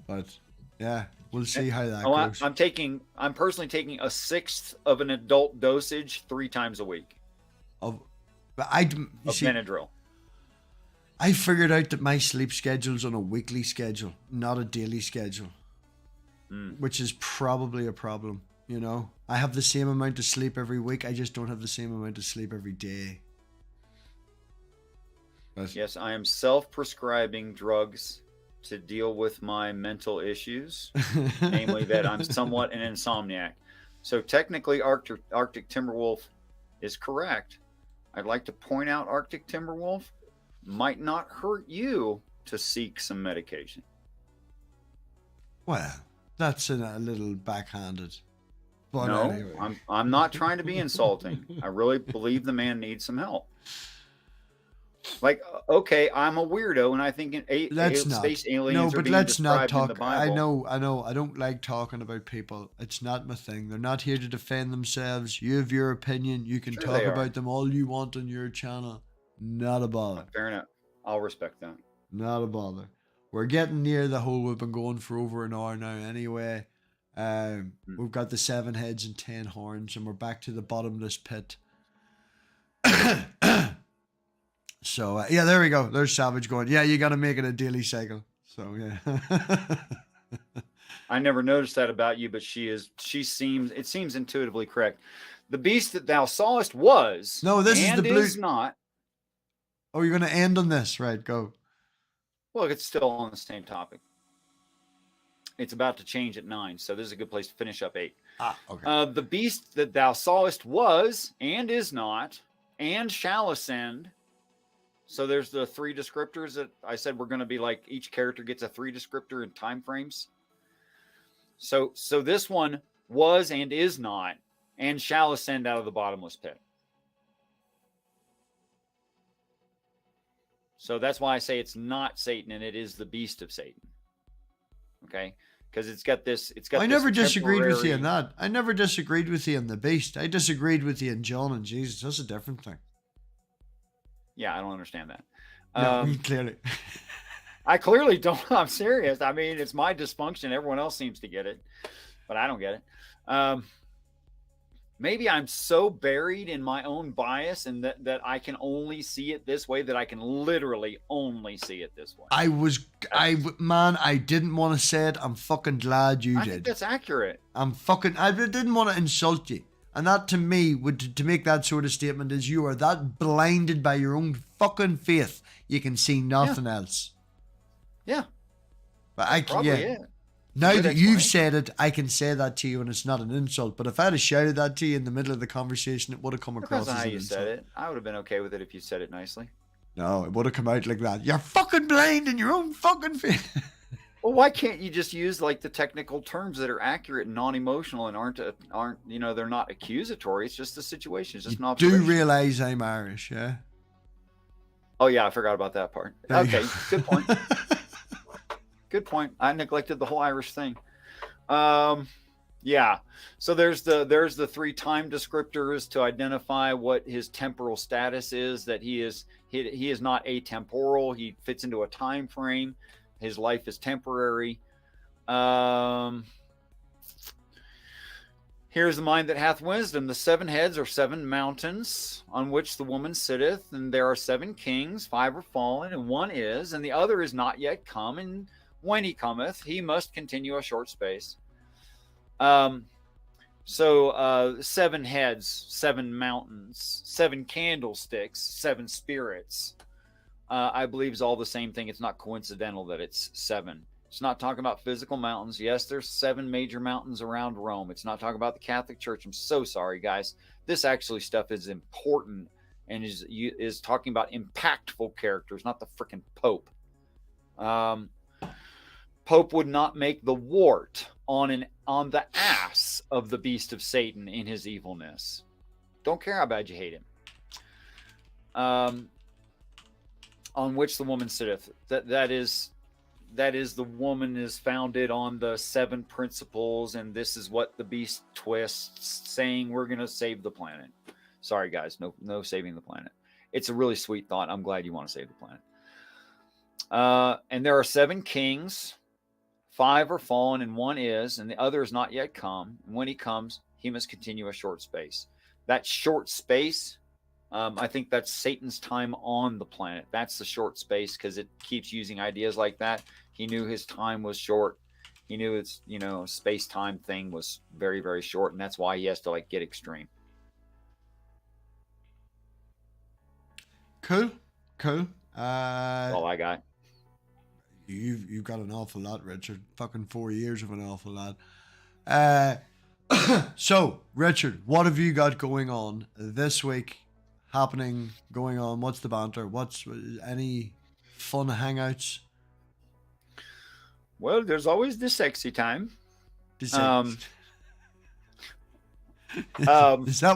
But yeah, we'll see how that goes.
I'm personally taking 1/6 of an adult dosage 3 times a week
Of
Benadryl.
I figured out that my sleep schedule's on a weekly schedule, not a daily schedule, which is probably a problem. You know, I have the same amount of sleep every week. I just don't have the same amount of sleep every day. But
yes, I am self-prescribing drugs to deal with my mental issues, namely that I'm somewhat an insomniac. So technically, Arctic Timberwolf is correct. I'd like to point out Arctic Timberwolf might not hurt you to seek some medication.
Well, that's a little backhanded. But
no,
anyway.
I'm not trying to be insulting. I really believe the man needs some help. Like, okay, I'm a weirdo, and I think space aliens are being described in the Bible.
I know. I don't like talking about people. It's not my thing. They're not here to defend themselves. You have your opinion. You can talk about them all you want on your channel. Not a bother.
Fair enough. I'll respect that.
Not a bother. We're getting near the hole. We've been going for over an hour now anyway. We've got the 7 heads and 10 horns, and we're back to the bottomless pit. So, yeah, there we go. There's Savage going, yeah, you got to make it a daily cycle. So, yeah.
I never noticed that about you, but it seems intuitively correct. The beast that thou sawest was.
No, this is the blue.
Is not.
Oh, you're going to end on this. Right, go.
Well, it's still on the same topic. It's about to change at 9, so this is a good place to finish up 8.
Okay.
The beast that thou sawest was, and is not, and shall ascend. So there's the 3 descriptors that I said we're going to be like, each character gets a 3 descriptor in time frames. So this one was and is not, and shall ascend out of the bottomless pit. So that's why I say it's not Satan, and it is the beast of Satan. Okay, because it's got this.
I never disagreed with you on that. I never disagreed with you on the beast. I disagreed with you on John and Jesus. That's a different thing.
Yeah, I don't understand that.
No, clearly.
I clearly don't. I'm serious. I mean, it's my dysfunction. Everyone else seems to get it, but I don't get it. Maybe I'm so buried in my own bias and that I can only see it this way, that I can literally only see it this way.
I didn't want to say it. I'm fucking glad you did.
I think that's accurate.
I didn't want to insult you. And that to me, to make that sort of statement is you are that blinded by your own fucking faith, you can see nothing else.
Yeah.
But now that you've said it, I can say that to you and it's not an insult. But if I had shouted that to you in the middle of the conversation, it would have come across as an insult. Depends on how you said
it. I would have been okay with it if you said it nicely.
No, it would have come out like that. You're fucking blind in your own fucking face.
Well, why can't you just use like the technical terms that are accurate and non-emotional and aren't they're not accusatory? It's just a situation. It's just an observation.
Do realize I'm Irish, yeah?
Oh yeah, I forgot about that part. Okay, good point. Good point. I neglected the whole Irish thing. Yeah. So there's the 3 time descriptors to identify what his temporal status is. That he is not atemporal. He fits into a time frame. His life is temporary. Here's the mind that hath wisdom. The 7 heads are 7 mountains on which the woman sitteth, and there are 7 kings. 5 are fallen, and 1 is, and the other is not yet come. And when he cometh, he must continue a short space. So 7 heads, 7 mountains, 7 candlesticks, 7 spirits. I believe is all the same thing. It's not coincidental that it's 7. It's not talking about physical mountains. Yes, there's 7 major mountains around Rome. It's not talking about the Catholic Church. I'm so sorry, guys. This actually stuff is important and is talking about impactful characters, not the freaking Pope. Pope would not make the wart on the ass of the beast of Satan in his evilness. Don't care how bad you hate him. On which the woman sitteth. That is the woman is founded on the 7 principles, and this is what the beast twists, saying we're going to save the planet. Sorry, guys, no saving the planet. It's a really sweet thought. I'm glad you want to save the planet. And there are 7 kings. 5 are fallen and 1 is, and the other is not yet come. And when he comes, he must continue a short space. That short space, I think that's Satan's time on the planet. That's the short space, because it keeps using ideas like that. He knew his time was short. He knew it's, space-time thing was very, very short, and that's why he has to get extreme.
Cool.
That's all I got.
You've got an awful lot, Richard. Fucking 4 years of an awful lot. So, Richard, what have you got going on this week? Going on? What's the banter? What's any fun hangouts?
Well, there's always the sexy time.
Is that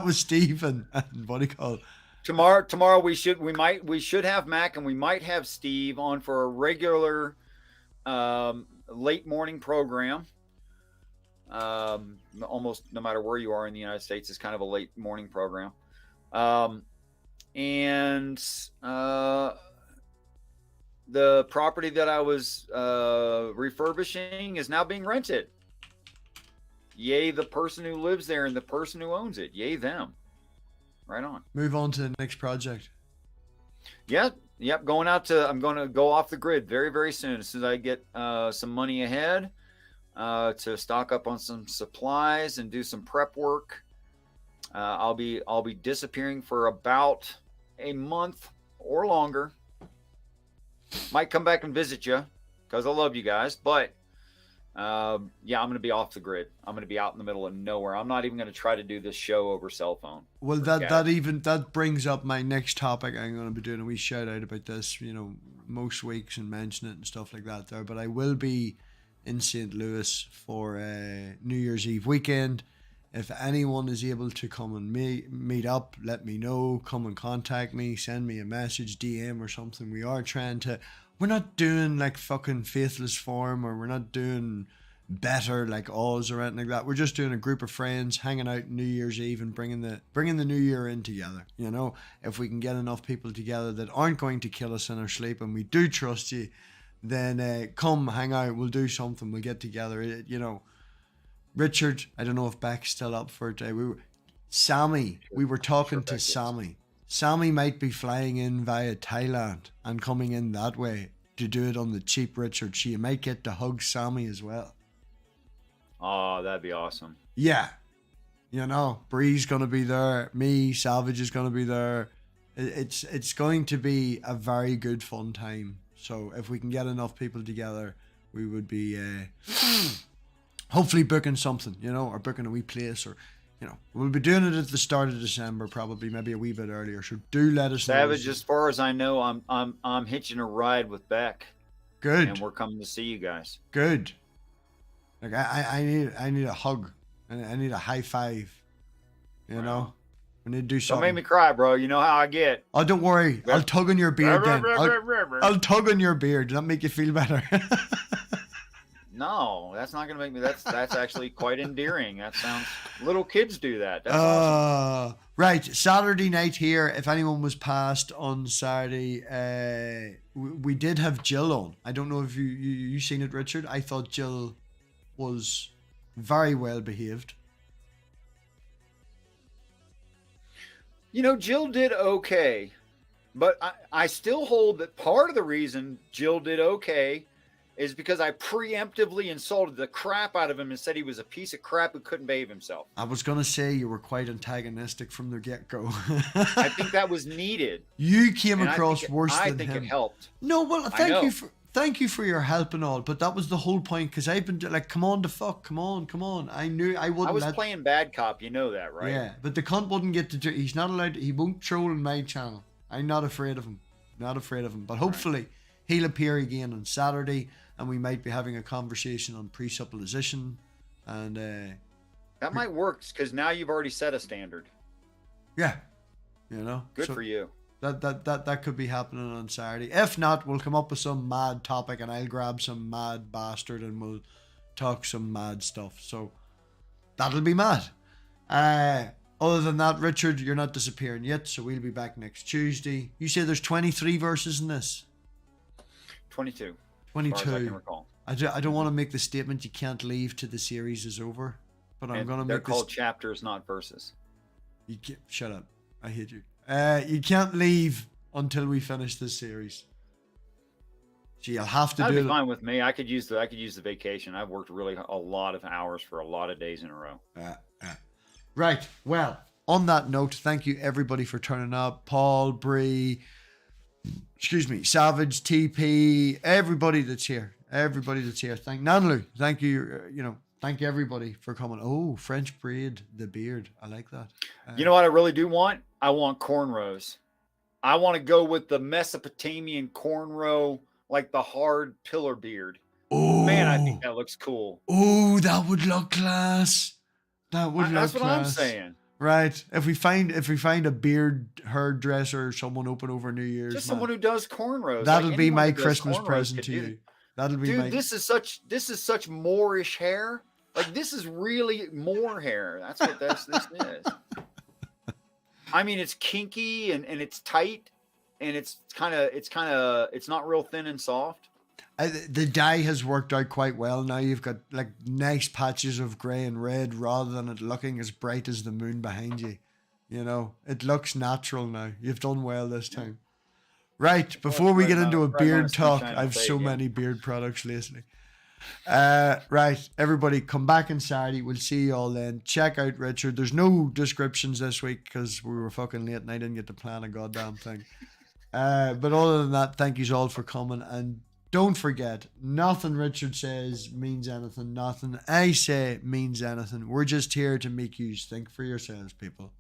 with Steve and what do you call it?
Tomorrow we should have Mac, and we might have Steve on for a regular late morning program. Almost no matter where you are in the United States, it's kind of a late morning program. And the property that I was refurbishing is now being rented. Yay, the person who lives there and the person who owns it. Yay, them. Right on.
Move on to the next project.
Yep. I'm going to go off the grid very, very soon. As soon as I get some money ahead to stock up on some supplies and do some prep work. I'll be disappearing for about a month or longer. Might come back and visit you because I love you guys, but I'm going to be off the grid. I'm going to be out in the middle of nowhere. I'm not even going to try to do this show over cell phone.
Well, that brings up my next topic. I'm going to be doing a wee shout out about this, most weeks and mention it and stuff like that there. But I will be in St. Louis for New Year's Eve weekend. If anyone is able to come and meet up, let me know. Come and contact me. Send me a message, DM or something. We're not doing like fucking Faithless Form, or we're not doing better like Oz or anything like that. We're just doing a group of friends hanging out New Year's Eve and bringing the new year in together. If we can get enough people together that aren't going to kill us in our sleep, and we do trust you, then come hang out. We'll do something. We'll get together. Richard, I don't know if Beck's still up for it. We were talking to Sammy. Sammy might be flying in via Thailand and coming in that way to do it on the cheap, Richard. So you might get to hug Sammy as well.
Oh, that'd be awesome.
Yeah. Bree's going to be there. Me, Savage is going to be there. It's going to be a very good fun time. So if we can get enough people together, we would be hopefully booking something, or booking a wee place, or we'll be doing it at the start of December, probably maybe a wee bit earlier. So do let us know.
Savage, as far as I know, I'm hitching a ride with Beck.
Good.
And we're coming to see you guys.
Good. Like I need a hug. I need a high five.
Wow.
We need to do something.
Don't make me cry, bro. You know how I get.
Oh, don't worry. I'll tug on your beard then. I'll tug on your beard. Does that make you feel better?
No, that's not going to make me. That's actually quite endearing. That sounds. Little kids do that. That's awesome.
Right. Saturday night here. If anyone was past on Saturday, we did have Jill on. I don't know if you seen it, Richard. I thought Jill was very well behaved.
Jill did okay, but I still hold that part of the reason Jill did okay is because I preemptively insulted the crap out of him and said he was a piece of crap who couldn't behave himself.
I was going to say you were quite antagonistic from the get-go.
I think that was needed.
You came
And
across worse than him.
I think it helped.
No, well, thank you for your help and all, but that was the whole point, because I've been like, come on, come on. I knew I wouldn't.
I was playing bad cop, you know that, right?
Yeah, but the cunt wouldn't get to do. He's not allowed. He won't troll on my channel. I'm not afraid of him. But hopefully he'll appear again on Saturday, and we might be having a conversation on presupposition, and
that might work, because now you've already set a standard.
Yeah, you know,
good for you.
That could be happening on Saturday. If not, we'll come up with some mad topic, and I'll grab some mad bastard, and we'll talk some mad stuff. So that'll be mad. Other than that, Richard, you're not disappearing yet, so we'll be back next Tuesday. You say there's 23 verses in this?
22.
22.
As far as I can recall.
I don't want to make the statement you can't leave till the series is over, but I'm going to make
They're called chapters, not verses.
You can't, shut up. I hate you. You can't leave until we finish this series. So you'll have to
That'd
do
be fine with me. I could use the vacation. I've worked really a lot of hours for a lot of days in a row.
Right. Well, on that note, thank you everybody for turning up. Paul, Bree, Savage, TP, everybody that's here. Thank Nanlu. Thank you. Thank everybody for coming. Oh, French braid, the beard. I like that.
You know what I really do want? I want cornrows. I want to go with the Mesopotamian cornrow, like the hard pillar beard. Oh man, I think that looks cool.
Oh, that would look class. That's
what I'm saying.
Right. If we find a beard hairdresser or someone open over New Year's,
just someone who does cornrows.
That'll be my Christmas present to you. That'll be
this is such Moorish hair. Like, this is really Moor hair. That's what this is. I mean, it's kinky and it's tight, and it's not real thin and soft.
The dye has worked out quite well. Now you've got like nice patches of grey and red rather than it looking as bright as the moon behind you. You know, it looks natural now. You've done well this time. Right, before we get into a beard talk, I've so many beard products lately. Right, everybody come back on Saturday. We'll see you all then. Check out Richard. There's no descriptions this week because we were fucking late and I didn't get to plan a goddamn thing. But other than that, thank you all for coming, and don't forget, nothing Richard says means anything. Nothing I say means anything. We're just here to make you think for yourselves, people.